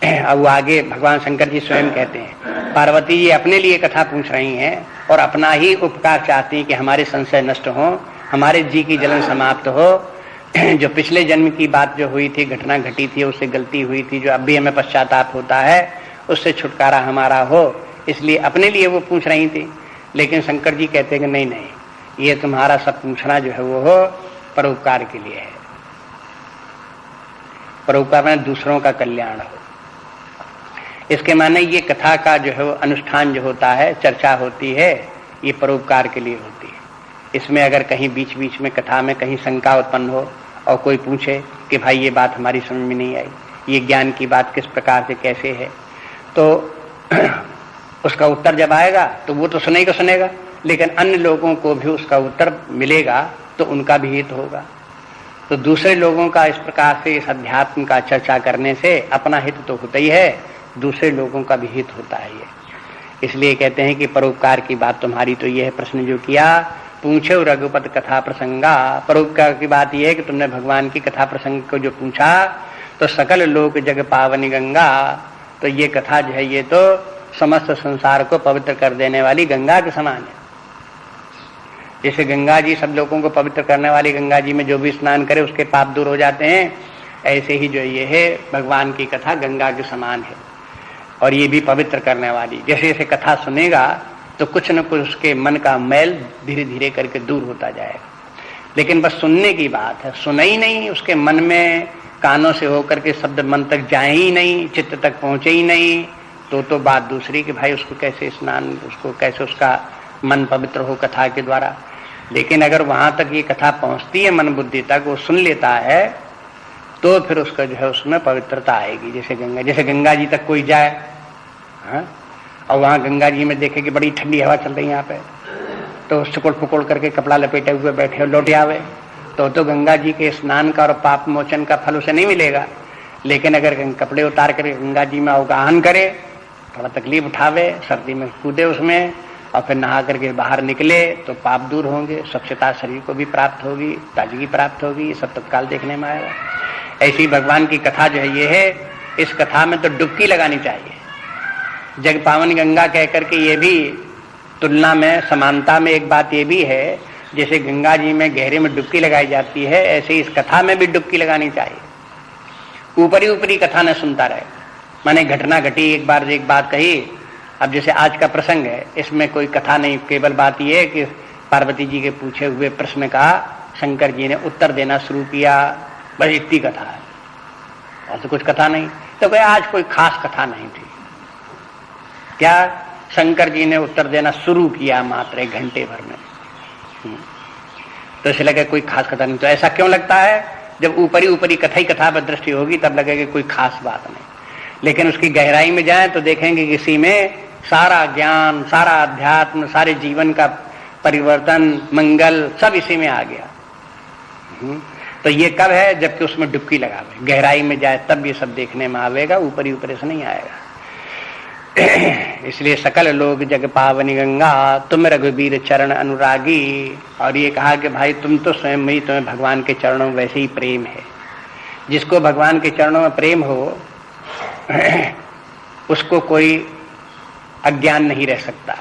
अब वो आगे भगवान शंकर जी स्वयं कहते हैं, पार्वती जी अपने लिए कथा पूछ रही हैं और अपना ही उपकार चाहती हैं कि हमारे संशय नष्ट हो, हमारे जी की जलन समाप्त हो, जो पिछले जन्म की बात जो हुई थी, घटना घटी थी, उससे गलती हुई थी, जो अब भी हमें पश्चाताप होता है, उससे छुटकारा हमारा हो, इसलिए अपने लिए वो पूछ रही थी। लेकिन शंकर जी कहते हैं कि नहीं नहीं, ये तुम्हारा सब पूछना जो है वो हो परोपकार के लिए है। परोपकार में दूसरों का कल्याण हो, इसके माने ये कथा का जो है वो अनुष्ठान जो होता है, चर्चा होती है, ये परोपकार के लिए होती है। इसमें अगर कहीं बीच बीच में कथा में कहीं शंका उत्पन्न हो और कोई पूछे कि भाई ये बात हमारी समझ में नहीं आई, ये ज्ञान की बात किस प्रकार से कैसे है, तो उसका उत्तर जब आएगा तो वो तो सुनेगा, लेकिन अन्य लोगों को भी उसका उत्तर मिलेगा तो उनका भी हित होगा। तो दूसरे लोगों का इस प्रकार से इस अध्यात्म का चर्चा करने से अपना हित तो होता ही है, दूसरे लोगों का भी हित होता है। ये इसलिए कहते हैं कि परोपकार की बात तुम्हारी तो ये है, प्रश्न जो किया, पूछे रघुपत कथा प्रसंगा। परोपकार की बात यह है कि तुमने भगवान की कथा प्रसंग को जो पूछा, तो सकल लोक जग पावनी गंगा, तो ये कथा जो है ये तो समस्त संसार को पवित्र कर देने वाली गंगा के समान है। जैसे गंगा जी सब लोगों को पवित्र करने वाली, गंगा जी में जो भी स्नान करे उसके पाप दूर हो जाते हैं, ऐसे ही जो ये है भगवान की कथा गंगा के समान है और ये भी पवित्र करने वाली। जैसे जैसे कथा सुनेगा तो कुछ न कुछ उसके मन का मैल धीरे धीरे करके दूर होता जाएगा। लेकिन बस सुनने की बात है, सुना ही नहीं, उसके मन में कानों से होकर के शब्द मन तक जाए ही नहीं, चित्त तक पहुंचे ही नहीं, तो बात दूसरी कि भाई उसको कैसे स्नान, उसको कैसे उसका मन पवित्र हो कथा के द्वारा। लेकिन अगर वहां तक ये कथा पहुंचती है, मन बुद्धि तक वो सुन लेता है, तो फिर उसका जो है उसमें पवित्रता आएगी। जैसे गंगा जी तक कोई जाए, हाँ, और वहां गंगा जी में देखे कि बड़ी ठंडी हवा चल रही है यहाँ पे, तो सिकुड़ फुकुड़ करके कपड़ा लपेटे हुए बैठे और लौट आवे, तो गंगा जी के स्नान का और पाप मोचन का फल उसे नहीं मिलेगा। लेकिन अगर कपड़े उतार कर गंगा जी में अवगाहन करे, थोड़ा तकलीफ उठावे, सर्दी में कूदे उसमें, और फिर नहा करके बाहर निकले, तो पाप दूर होंगे, स्वच्छता शरीर को भी प्राप्त होगी, ताजगी प्राप्त होगी। ये सब तत्काल देखने में आएगा। ऐसी भगवान की कथा जो है ये है, इस कथा में तो डुबकी लगानी चाहिए। जग पावन गंगा कह करके ये भी तुलना में, समानता में एक बात ये भी है, जैसे गंगा जी में गहरे में डुबकी लगाई जाती है, ऐसे इस कथा में भी डुबकी लगानी चाहिए। ऊपरी ऊपरी कथा न सुनता रहे, माने घटना घटी, एक बार एक बात कही। अब जैसे आज का प्रसंग है, इसमें कोई कथा नहीं, केवल बात यह है कि पार्वती जी के पूछे हुए प्रश्न का शंकर जी ने उत्तर देना शुरू किया, बस इतनी कथा है, और तो कुछ कथा नहीं। तो कोई आज कोई खास कथा नहीं थी, क्या शंकर जी ने उत्तर देना शुरू किया मात्र 1 घंटे भर में, तो इसे लगे कोई खास कथा नहीं। तो ऐसा क्यों लगता है? जब ऊपरी ऊपरी कथा ही कथा पर दृष्टि होगी तब लगेगा कोई खास बात नहीं। लेकिन उसकी गहराई में जाए तो देखेंगे कि इसी में सारा ज्ञान, सारा अध्यात्म, सारे जीवन का परिवर्तन, मंगल सब इसी में आ गया। तो ये कब है? जबकि उसमें डुबकी लगावे, गहराई में जाए तब ये सब देखने में आवेगा, ऊपरी ऊपरी से नहीं आएगा। इसलिए सकल लोग जग पावनी गंगा, तुम रघुबीर चरण अनुरागी। और ये कहा कि भाई तुम तो स्वयं ही, तुम्हें भगवान के चरणों में वैसे ही प्रेम है। जिसको भगवान के चरणों में प्रेम हो उसको कोई अज्ञान नहीं रह सकता।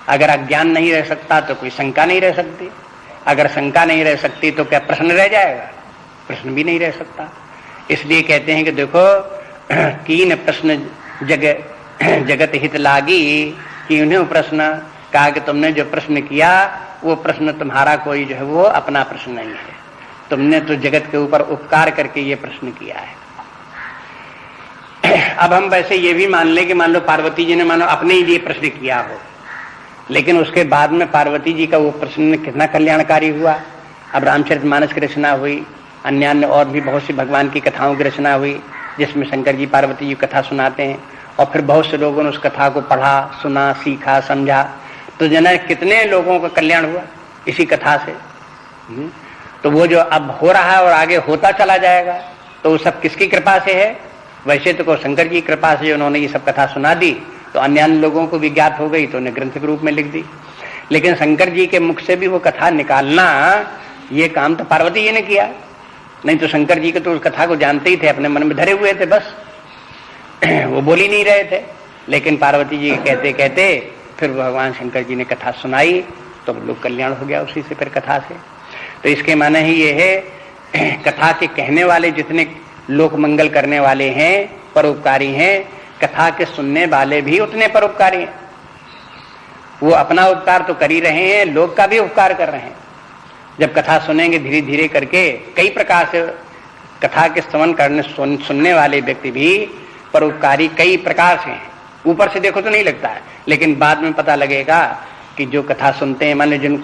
अगर अज्ञान नहीं रह सकता तो कोई शंका नहीं रह सकती। अगर शंका नहीं रह सकती तो क्या प्रश्न रह जाएगा? प्रश्न भी नहीं रह सकता। इसलिए कहते हैं कि देखो, कीन प्रश्न जगत हित लागी, कि उन्हें प्रश्न कहा कि तुमने जो प्रश्न किया वो प्रश्न तुम्हारा कोई जो है वो अपना प्रश्न नहीं है, तुमने तो जगत के ऊपर उपकार करके ये प्रश्न किया है। अब हम वैसे ये भी मान लें कि मान लो पार्वती जी ने मानो अपने ही लिए प्रश्न किया हो, लेकिन उसके बाद में पार्वती जी का वो प्रश्न कितना कल्याणकारी हुआ। अब रामचरितमानस की रचना हुई, अन्य और भी बहुत सी भगवान की कथाओं की रचना हुई, जिसमें शंकर जी पार्वती जी कथा सुनाते हैं, और फिर बहुत से लोगों ने उस कथा को पढ़ा, सुना, सीखा, समझा। तो जना कितने लोगों का कल्याण हुआ इसी कथा से। तो वो जो अब हो रहा है और आगे होता चला जाएगा, तो वो सब किसकी कृपा से है? वैसे तो शंकर जी की कृपा से उन्होंने ये सब कथा सुना दी, तो अन्य लोगों को भी ज्ञात हो गई, तो उन्हें ग्रंथ के रूप में लिख दी। लेकिन शंकर जी के मुख से भी वो कथा निकालना, ये काम तो पार्वती जी ने किया। नहीं तो शंकर जी के तो उस कथा को जानते ही थे, अपने मन में धरे हुए थे, बस वो बोल ही नहीं रहे थे। लेकिन पार्वती जी कहते कहते फिर भगवान शंकर जी ने कथा सुनाई, तो लोग कल्याण हो गया उसी से, फिर कथा से। तो इसके माने ही ये है, कथा के कहने वाले जितने लोक मंगल करने वाले हैं, परोपकारी हैं, कथा के सुनने वाले भी उतने परोपकारी हैं। वो अपना उपकार तो कर ही रहे हैं, लोग का भी उपकार कर रहे हैं। जब कथा सुनेंगे धीरे धीरे करके, कई प्रकार से कथा के श्रवण करने सुनने वाले व्यक्ति भी परोपकारी कई प्रकार से हैं। ऊपर से देखो तो नहीं लगता है, लेकिन बाद में पता लगेगा कि जो कथा सुनते हैं, माने जिन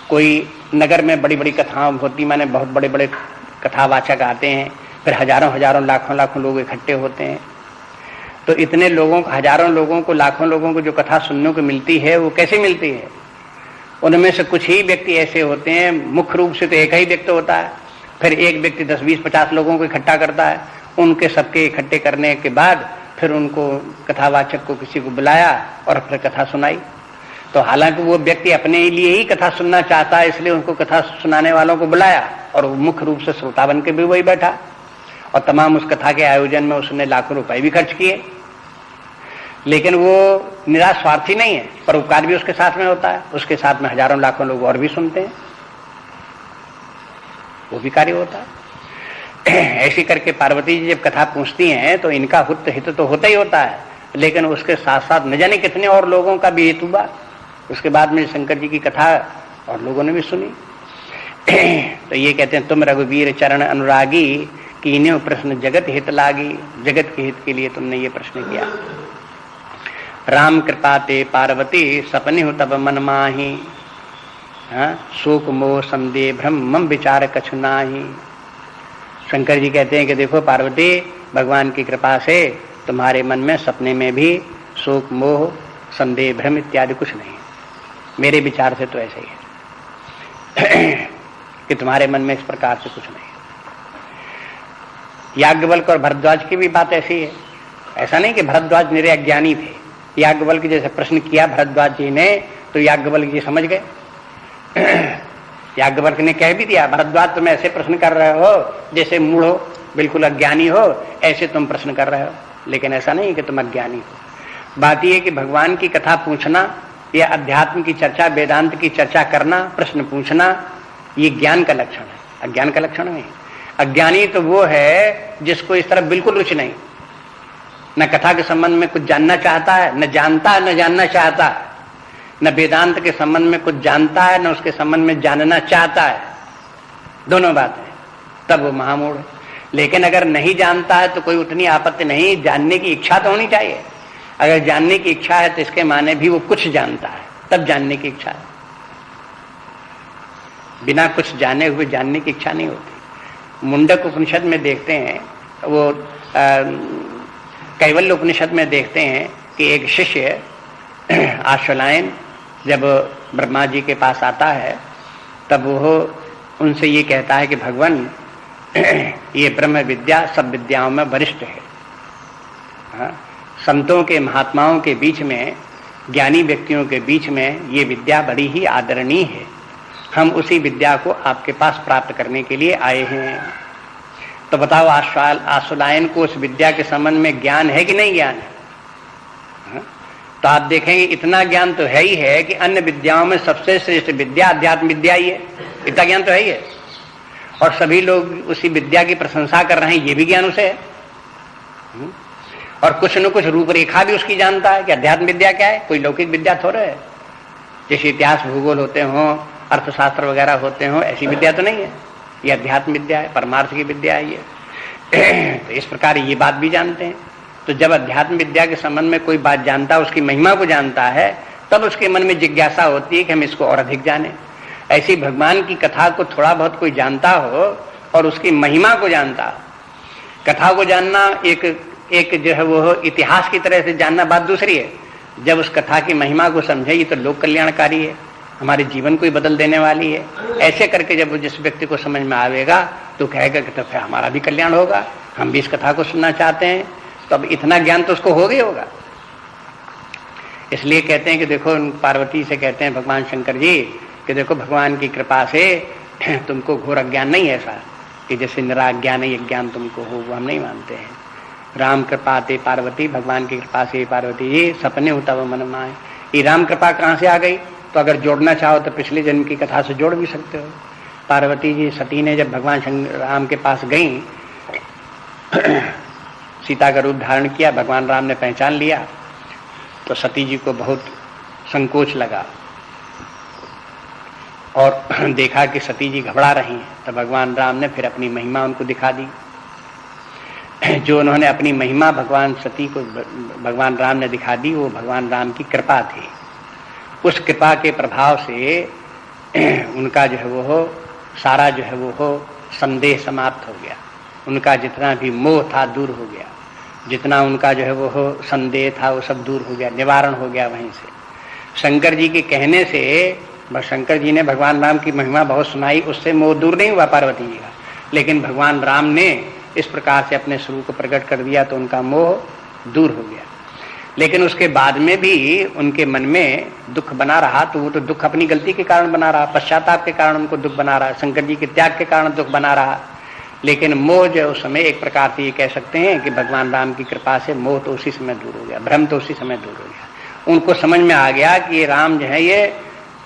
कोई नगर में बड़ी बड़ी कथाएं होती, माने बहुत बड़े बड़े कथावाचक आते हैं, फिर हजारों हजारों लाखों लाखों लोग इकट्ठे होते हैं। तो इतने लोगों को, हजारों लोगों को, लाखों लोगों को जो कथा सुनने को मिलती है, वो कैसे मिलती है? उनमें से कुछ ही व्यक्ति ऐसे होते हैं, मुख्य रूप से तो एक ही व्यक्ति होता है, फिर एक व्यक्ति 10, 20, 50 लोगों को इकट्ठा करता है। उनके सबके इकट्ठे करने के बाद फिर उनको कथावाचक को किसी को बुलाया और फिर कथा सुनाई। तो हालांकि वो व्यक्ति अपने लिए ही कथा सुनना चाहता है, इसलिए उनको कथा सुनाने वालों को बुलाया, और वो मुख्य रूप से श्रोता बन के भी वही बैठा, और तमाम उस कथा के आयोजन में उसने लाखों रुपए भी खर्च किए। लेकिन वो निराश स्वार्थी नहीं है, परोपकार भी उसके साथ में होता है, उसके साथ में हजारों लाखों लोग और भी सुनते हैं, वो भी कार्य होता है। ऐसी करके पार्वती जी जब कथा पूछती हैं तो इनका हित तो होता ही होता है, लेकिन उसके साथ साथ न जाने कितने और लोगों का भी हित हुआ। उसके बाद में शंकर जी की कथा और लोगों ने भी सुनी। तो ये कहते हैं तुम रघुवीर चरण अनुरागी, कीन्यो प्रश्न जगत हित लागी। जगत के हित के लिए तुमने ये प्रश्न किया। राम कृपा ते पार्वती, सपने हो तब मन माही। शोक मोह संदेह भ्रम मम विचार कछु नाही। शंकर जी कहते हैं कि देखो पार्वती, भगवान की कृपा से तुम्हारे मन में सपने में भी शोक मोह संदेह भ्रम इत्यादि कुछ नहीं है। मेरे विचार से तो ऐसे ही है कि तुम्हारे मन में इस प्रकार से कुछ नहीं है। याज्ञवल्क्य और भरद्वाज की भी बात ऐसी है। ऐसा नहीं कि भरद्वाज निरे अज्ञानी थे। याज्ञवल्क्य जैसे प्रश्न किया भरद्वाज जी ने तो याज्ञवल्क्य जी समझ गए। याज्ञवल्क्य ने कह भी दिया, भरद्वाज तुम ऐसे प्रश्न कर रहे हो जैसे मूढ़ हो, बिल्कुल अज्ञानी हो, ऐसे तुम प्रश्न कर रहे हो। लेकिन ऐसा नहीं कि तुम अज्ञानी हो। बात यह है कि भगवान की कथा पूछना या अध्यात्म की चर्चा, वेदांत की चर्चा करना, प्रश्न पूछना, ये ज्ञान का लक्षण है, अज्ञान का लक्षण नहीं। अज्ञानी तो वो है जिसको इस तरफ बिल्कुल रुचि नहीं, न कथा के संबंध में कुछ जानना चाहता है, न जानता है, न जानना चाहता है, न वेदांत के संबंध में कुछ जानता है, न उसके संबंध में जानना चाहता है। दोनों बातें, तब वो महामूढ़ है। लेकिन अगर नहीं जानता है तो कोई उतनी आपत्ति नहीं, जानने की इच्छा तो होनी चाहिए। अगर जानने की इच्छा है तो इसके माने भी वो कुछ जानता है, तब जानने की इच्छा है। बिना कुछ जाने हुए जानने की इच्छा नहीं होती। मुंडक उपनिषद में देखते हैं, वो कैवल्य उपनिषद में देखते हैं कि एक शिष्य आश्वलायन जब ब्रह्मा जी के पास आता है तब वो उनसे ये कहता है कि भगवान, ये ब्रह्म विद्या सब विद्याओं में वरिष्ठ है। संतों के, महात्माओं के बीच में, ज्ञानी व्यक्तियों के बीच में ये विद्या बड़ी ही आदरणीय है। हम उसी विद्या को आपके पास प्राप्त करने के लिए आए हैं। तो बताओ, आश्वलायन को उस विद्या के संबंध में ज्ञान है कि नहीं ज्ञान है? तो आप देखेंगे इतना ज्ञान तो है ही है कि अन्य विद्याओं में सबसे श्रेष्ठ विद्या अध्यात्म विद्या ही है। इतना ज्ञान तो है ही है। और सभी लोग उसी विद्या की प्रशंसा कर रहे हैं, ये भी ज्ञान उसे है। और कुछ न कुछ रूपरेखा भी उसकी जानता है कि अध्यात्म विद्या क्या है, कोई लौकिक विद्या थोड़ा है। जैसे इतिहास भूगोल होते हों, अर्थशास्त्र वगैरह होते हों, ऐसी विद्या तो नहीं है। ये अध्यात्म विद्या है, परमार्थ की विद्या है ये। तो इस प्रकार ये बात भी जानते हैं। तो जब अध्यात्म विद्या के संबंध में कोई बात जानता है, उसकी महिमा को जानता है, तब उसके मन में जिज्ञासा होती है कि हम इसको और अधिक जाने। ऐसी भगवान की कथा को थोड़ा बहुत कोई जानता हो और उसकी महिमा को जानता हो। कथा को जानना एक जो है वो इतिहास की तरह से जानना बात दूसरी है। जब उस कथा की महिमा को समझे, ये तो लोक कल्याणकारी है, हमारे जीवन को ही बदल देने वाली है, ऐसे करके जब वो जिस व्यक्ति को समझ में आवेगा तो कहेगा कि तो फिर हमारा भी कल्याण होगा, हम भी इस कथा को सुनना चाहते हैं। तो अब इतना ज्ञान तो उसको हो गया होगा। इसलिए कहते हैं कि देखो, पार्वती से कहते हैं भगवान शंकर जी कि देखो, भगवान की कृपा से तुमको घोर अज्ञान नहीं है ऐसा कि जैसे निराज्ञान ही ज्ञान तुमको हो, वो हम नहीं मानते हैं। राम कृपा ते पार्वती, भगवान की कृपा से पार्वती जी, सपने होता वो मन माए। ये राम कृपा कहाँ से आ गई? तो अगर जोड़ना चाहो तो पिछले जन्म की कथा से जोड़ भी सकते हो। पार्वती जी, सती ने जब भगवान राम के पास गई, सीता का रूप धारण किया, भगवान राम ने पहचान लिया, तो सती जी को बहुत संकोच लगा और देखा कि सती जी घबरा रही हैं। तो भगवान राम ने फिर अपनी महिमा उनको दिखा दी। जो उन्होंने अपनी महिमा भगवान सती को भगवान राम ने दिखा दी, वो भगवान राम की कृपा थी। उस कृपा के प्रभाव से उनका जो है वो सारा जो है वो संदेह समाप्त हो गया। उनका जितना भी मोह था दूर हो गया, जितना उनका जो है वो संदेह था वो सब दूर हो गया, निवारण हो गया वहीं से। शंकर जी के कहने से, शंकर जी ने भगवान राम की महिमा बहुत सुनाई, उससे मोह दूर नहीं हुआ पार्वती जी का, लेकिन भगवान राम ने इस प्रकार से अपने स्वरूप को प्रकट कर दिया तो उनका मोह दूर हो गया। लेकिन उसके बाद में भी उनके मन में दुख बना रहा, तो वो तो दुख अपनी गलती के कारण बना रहा, पश्चाताप के कारण उनको दुख बना रहा, शंकर जी के त्याग के कारण दुख बना रहा। लेकिन मोह जो उस समय एक प्रकार से ये कह सकते हैं कि भगवान राम की कृपा से मोह तो उसी समय दूर हो गया, भ्रम तो उसी समय दूर हो गया। उनको समझ में आ गया कि ये राम जो है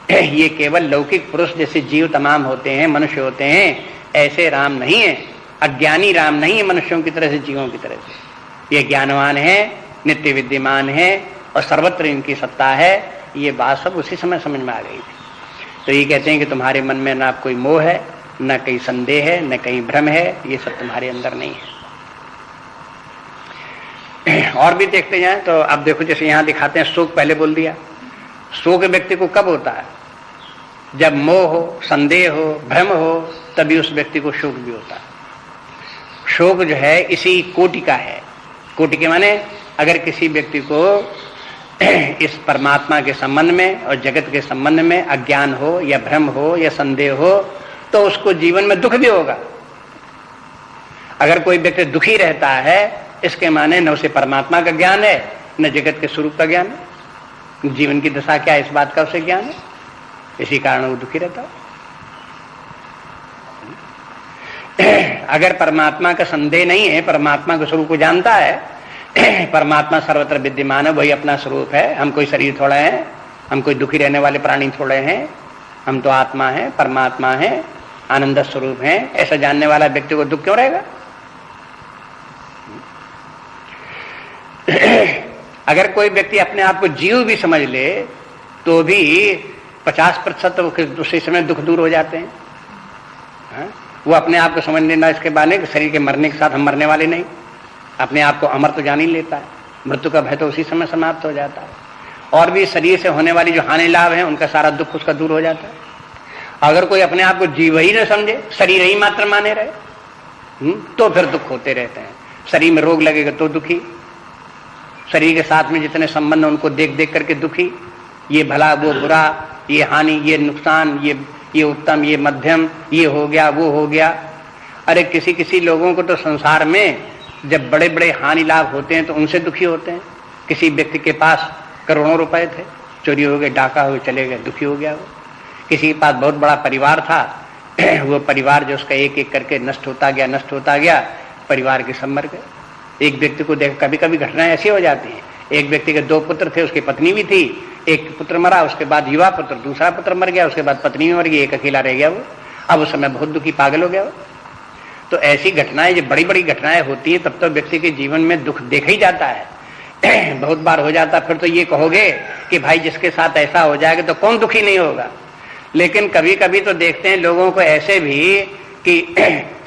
ये केवल लौकिक पुरुष जैसे जीव तमाम होते हैं, मनुष्य होते हैं, ऐसे राम नहीं है। अज्ञानी राम नहीं है मनुष्यों की तरह से, जीवों की तरह से। ये ज्ञानवान है, नित्य विद्यमान है और सर्वत्र इनकी सत्ता है। ये बात सब उसी समय समझ में आ गई थी। तो ये कहते हैं कि तुम्हारे मन में ना कोई मोह है, न कहीं संदेह है, न कहीं भ्रम है, ये सब तुम्हारे अंदर नहीं है। और भी देखते जाएं तो अब देखो, जैसे यहां दिखाते हैं शोक, पहले बोल दिया। शोक व्यक्ति को कब होता है? जब मोह हो, संदेह हो, भ्रम हो, तभी उस व्यक्ति को शोक भी होता है। शोक जो है इसी कोटि का है। कोटि के माने अगर किसी व्यक्ति को इस परमात्मा के संबंध में और जगत के संबंध में अज्ञान हो या भ्रम हो या संदेह हो, तो उसको जीवन में दुख भी होगा। अगर कोई व्यक्ति दुखी रहता है, इसके माने न उसे परमात्मा का ज्ञान है, न जगत के स्वरूप का ज्ञान है। जीवन की दशा क्या है इस बात का उसे ज्ञान है, इसी कारण वो दुखी रहता है। अगर परमात्मा का संदेह नहीं है, परमात्मा के स्वरूप को जानता है, परमात्मा सर्वत्र विद्यमान है, वही अपना स्वरूप है, हम कोई शरीर थोड़े हैं, हम कोई दुखी रहने वाले प्राणी थोड़े हैं, हम तो आत्मा है, परमात्मा है, आनंद स्वरूप है, ऐसा जानने वाला व्यक्ति को दुख क्यों रहेगा? अगर कोई व्यक्ति अपने आप को जीव भी समझ ले तो भी 50% उसी समय दुख दूर हो जाते हैं। वो अपने आप को समझ लेना इसके बारे में शरीर के मरने के साथ हम मरने वाले नहीं, अपने आप को अमर तो जान ही लेता है, मृत्यु का भय तो उसी समय समाप्त हो जाता है, और भी शरीर से होने वाली जो हानि लाभ है उनका सारा दुख उसका दूर हो जाता है। अगर कोई अपने आप को जीव ही न समझे, शरीर ही मात्र माने रहे, तो फिर दुख होते रहते हैं। शरीर में रोग लगेगा तो दुखी, शरीर के साथ में जितने संबंध उनको देख देख करके दुखी, ये भला वो बुरा, ये हानि ये नुकसान, ये उत्तम ये मध्यम, ये हो गया वो हो गया। अरे किसी किसी लोगों को तो संसार में जब बड़े बड़े हानि लाभ होते हैं तो उनसे दुखी होते हैं। किसी व्यक्ति के पास करोड़ों रुपए थे, चोरी हो गए, डाका हो गए, चले गए, दुखी हो गया वो। किसी के पास बहुत बड़ा परिवार था, वो परिवार जो उसका एक एक करके नष्ट होता गया, परिवार के सब मर गए। एक व्यक्ति को देख, कभी कभी घटनाएं ऐसी हो जाती हैं। एक व्यक्ति के 2 पुत्र थे, उसकी पत्नी भी थी, एक पुत्र मरा, उसके बाद युवा पुत्र, दूसरा पुत्र मर गया, उसके बाद पत्नी मर गई, एक अकेला रह गया वो। अब उस समय बहुत दुखी, पागल हो गया वो। तो ऐसी घटनाएं, जब बड़ी बड़ी घटनाएं होती है तब तो व्यक्ति के जीवन में दुख देखा ही जाता है। बहुत बार हो जाता, फिर तो ये कहोगे कि भाई जिसके साथ ऐसा हो जाएगा तो कौन दुखी नहीं होगा। लेकिन कभी कभी तो देखते हैं लोगों को ऐसे भी कि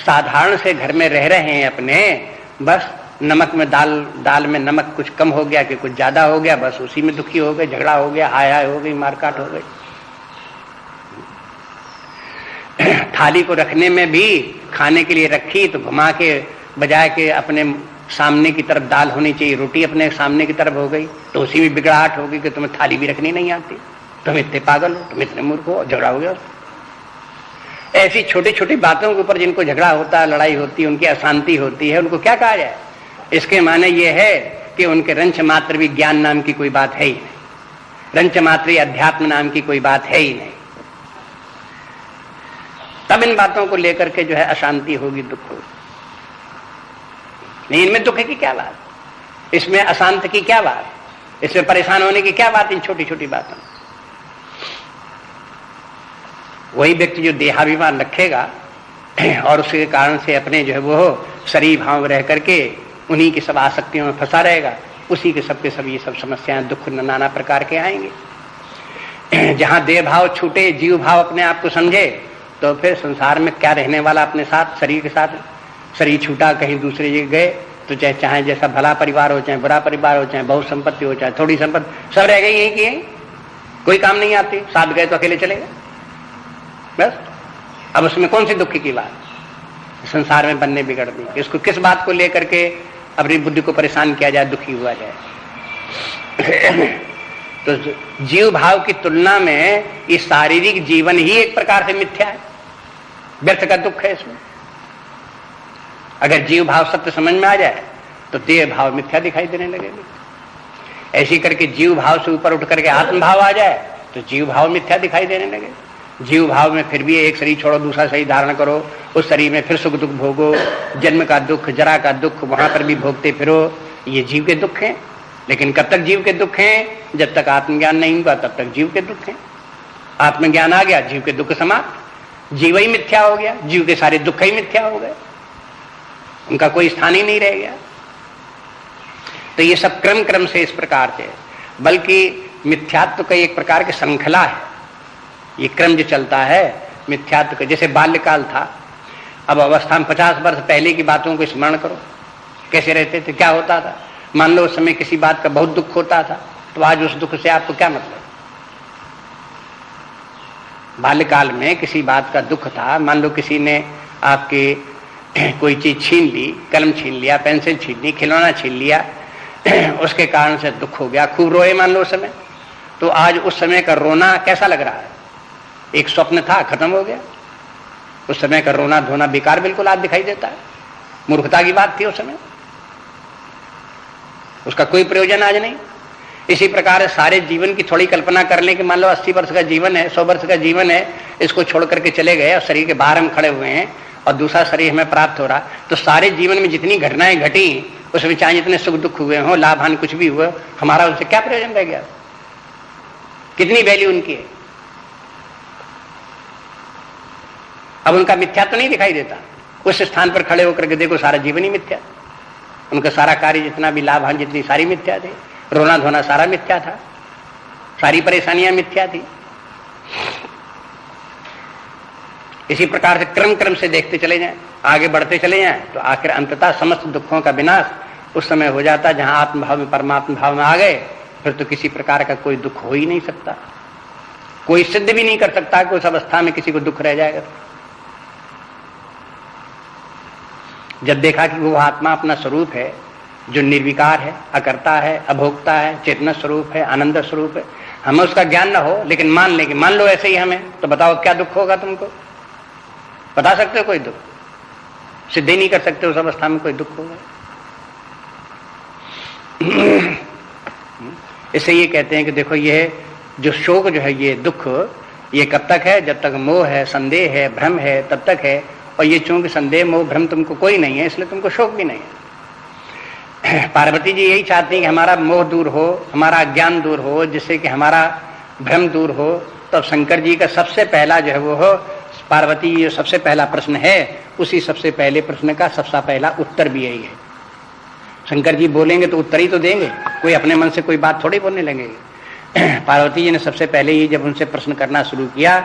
साधारण से घर में रह रहे हैं अपने, बस नमक में दाल में नमक कुछ कम हो गया कि कुछ ज्यादा हो गया, बस उसी में दुखी हो गए, झगड़ा हो गया, हाय हाय हो गई, मारकाट हो गई। थाली को रखने में भी खाने के लिए रखी तो घुमा के बजाय के अपने सामने की तरफ दाल होनी चाहिए, रोटी अपने सामने की तरफ हो गई, तो उसी में बिगड़ाहट होगी कि तुम्हें थाली भी रखनी नहीं आती, तुम इतने पागल हो, तुम इतने मूर्ख हो, झगड़ा हो गया। ऐसी छोटी छोटी बातों के ऊपर जिनको झगड़ा होता है, लड़ाई होती है, उनकी अशांति होती है, उनको क्या कहा जाए? इसके माने ये है कि उनके रंच मात्र भी ज्ञान नाम की कोई बात है ही नहीं, रंच मात्र अध्यात्म नाम की कोई बात है ही नहीं। तब इन बातों को लेकर के जो है अशांति होगी, दुख होगी। नहीं, इनमें दुख की क्या बात, इसमें अशांत की क्या बात, इसमें परेशान होने की क्या बात इन छोटी छोटी बातों। वही व्यक्ति जो देहाभिमान रखेगा और उसके कारण से अपने जो है वो शरीर भाव रह करके उन्हीं की सब आसक्तियों में फंसा रहेगा, उसी के सबके सब ये सब समस्याएं दुख नाना प्रकार के आएंगे। जहां देह भाव छूटे, जीव भाव अपने आप को समझे, तो फिर संसार में क्या रहने वाला अपने साथ, शरीर के साथ। शरीर छूटा, कहीं दूसरे जगह गए तो चाहे जैसा भला परिवार हो, चाहे बुरा परिवार हो, चाहे बहुत संपत्ति हो, चाहे थोड़ी संपत्ति, सब रह गई यही की, कोई काम नहीं आती, साथ गए तो अकेले चले गए बस। अब उसमें कौन सी दुख की बात, संसार में बनने बिगड़नी, इसको किस बात को लेकर के अपनी बुद्धि को परेशान किया जाए, दुखी हुआ जाए। तो जीव भाव की तुलना में ये शारीरिक जीवन ही एक प्रकार से मिथ्या है, व्यर्थ का दुख है इसमें। अगर जीव भाव सत्य समझ में आ जाए तो देह भाव मिथ्या दिखाई देने लगेगा। ऐसी करके जीव भाव से ऊपर उठ करके आत्म भाव आ जाए तो जीव भाव मिथ्या दिखाई देने लगे। जीव भाव में फिर भी एक शरीर छोड़ो, दूसरा शरीर धारण करो, उस शरीर में फिर सुख दुख भोगो, जन्म का दुख, जरा का दुख, वहां पर भी भोगते फिरो, ये जीव के दुख हैं। लेकिन कब तक जीव के दुख हैं? जब तक आत्मज्ञान नहीं हुआ तब तक जीव के दुख हैं। आत्मज्ञान आ गया, जीव के दुख समाप्त, जीव ही मिथ्या हो गया, जीव के सारे दुख ही मिथ्या हो गए, उनका कोई स्थान ही नहीं रह गया। तो ये सब क्रम क्रम से इस प्रकार से, बल्कि मिथ्यात्व का एक प्रकार की श्रृंखला है। ये क्रम जो चलता है मिथ्यात्व का, जैसे बाल्यकाल था, अब अवस्था में 50 वर्ष पहले की बातों को स्मरण करो, कैसे रहते थे, क्या होता था। मान लो उस समय किसी बात का बहुत दुख होता था, तो आज उस दुख से आपको क्या मतलब। बाल्यकाल में किसी बात का दुख था, मान लो किसी ने आपके कोई चीज छीन ली, कलम छीन लिया, पेंसिल छीन ली, खिलौना छीन लिया, उसके कारण से दुख हो गया, खूब रोए मान लो उस समय। तो आज उस समय का रोना कैसा लग रहा है, एक स्वप्न था, खत्म हो गया। उस समय का रोना धोना बेकार बिल्कुल आज दिखाई देता है, मूर्खता की बात थी उस समय, उसका कोई प्रयोजन आज नहीं। इसी प्रकार सारे जीवन की थोड़ी कल्पना कर लें कि मान लो 80 वर्ष का जीवन है, 100 वर्ष का जीवन है, इसको छोड़ करके चले गए और शरीर के बाहर हम खड़े हुए हैं और दूसरा शरीर हमें प्राप्त हो रहा, तो सारे जीवन में जितनी घटनाएं घटी उसमें चाहे जितने सुख दुख हुए हों, लाभ हानि कुछ भी हुआ, हमारा उनसे क्या प्रयोजन रह गया, कितनी वैल्यू उनकी है। अब उनका मिथ्या तो नहीं दिखाई देता, उस स्थान पर खड़े होकर के देखो सारा जीवन ही मिथ्या, उनका सारा कार्य जितना भी लाभ हानि जितनी सारी मिथ्या थी, रोना धोना सारा मिथ्या था, सारी परेशानियां मिथ्या थी। इसी प्रकार से क्रम क्रम से देखते चले जाएं, आगे बढ़ते चले जाएं, तो आखिर अंततः समस्त दुखों का विनाश उस समय हो जाता जहां आत्मभाव में परमात्मा भाव में आ गए, फिर तो किसी प्रकार का कोई दुख हो ही नहीं सकता, कोई सिद्ध भी नहीं कर सकता कि उस अवस्था में किसी को दुख रह जाएगा। जब देखा कि वो आत्मा अपना स्वरूप है जो निर्विकार है, अकर्ता है, अभोक्ता है, चेतना स्वरूप है, आनंद स्वरूप है, हमें उसका ज्ञान ना हो लेकिन मान ले कि मान लो ऐसे ही हमें, तो बताओ क्या दुख होगा तुमको, बता सकते हो कोई दुख, सिद्ध ही नहीं कर सकते उस अवस्था में कोई दुख होगा। इससे ये कहते हैं कि देखो ये जो शोक जो है, ये दुख, ये कब तक है, जब तक मोह है, संदेह है, भ्रम है, तब तक है। और ये चूंकि संदेह मोह भ्रम तुमको कोई नहीं है, इसलिए तुमको शोक भी नहीं है। पार्वती जी यही चाहती हैं कि हमारा मोह दूर हो, हमारा अज्ञान दूर हो, जिससे कि हमारा भ्रम दूर हो। तो शंकर जी का सबसे पहला जो है वो हो, पार्वती जी जो सबसे पहला प्रश्न है, उसी सबसे पहले प्रश्न का सबसे पहला उत्तर भी यही है। शंकर जी बोलेंगे तो उत्तर ही तो देंगे, कोई अपने मन से कोई बात थोड़ी बोलने लगेंगे। पार्वती जी ने सबसे पहले ही जब उनसे प्रश्न करना शुरू किया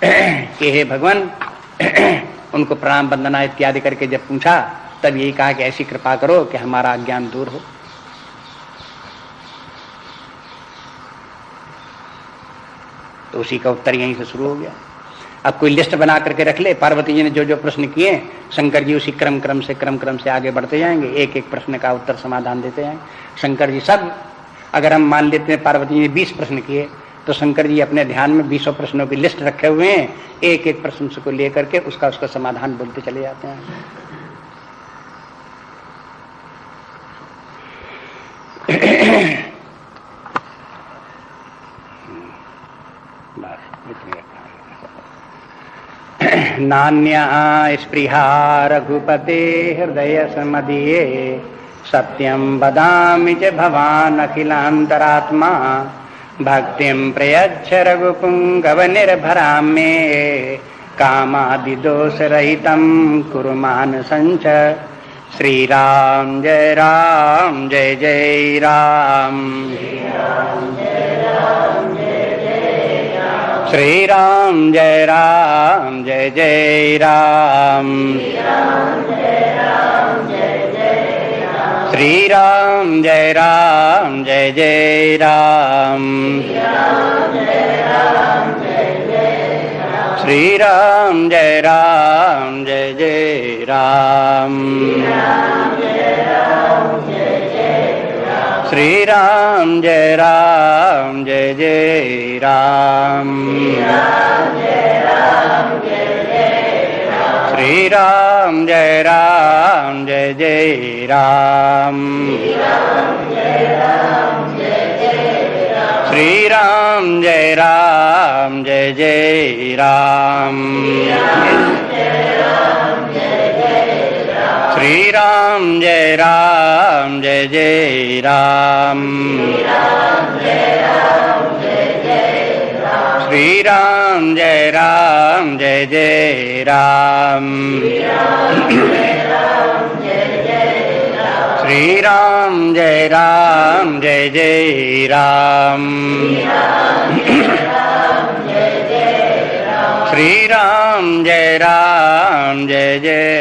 कि हे भगवान, उनको प्रणाम वंदना इत्यादि करके जब पूछा, तब यही कहा कि ऐसी कृपा करो कि हमारा अज्ञान दूर हो। तो उसी का उत्तर यहीं से शुरू हो गया। अब कोई लिस्ट बना करके रख ले, पार्वती जी ने जो जो प्रश्न किए, शंकर जी उसी क्रम क्रम से आगे बढ़ते जाएंगे, एक एक प्रश्न का उत्तर समाधान देते जाएंगे। शंकर जी सब, अगर हम मान लेते हैं पार्वती जी ने 20 प्रश्न किए, तो शंकर जी अपने ध्यान में 20 प्रश्नों की लिस्ट रखे हुए हैं, एक एक प्रश्न को लेकर के उसका समाधान बोलते चले जाते हैं। नान्या स्पृहा रघुपते हृदय समदीये, सत्यं वदामि च भवान् अखिलान्तरात्मा, भक्तिं प्रयच्छ रघुपुंगव निर्भरां मे, कामादिदोषरहितं कुरु मानसञ्च। श्री राम जय राम जय जय राम, श्री राम जय राम जय जय राम, श्री राम जय राम जय जय राम, श्री राम जय राम जय जय राम, श्री राम जय राम जय जय राम, श्री राम जय राम जय जय राम, श्री राम जय राम जय जय राम, श्री राम जय राम जय जय राम, श्री राम जय राम जय जय राम, श्री राम जय राम जय जय राम, राम जय जय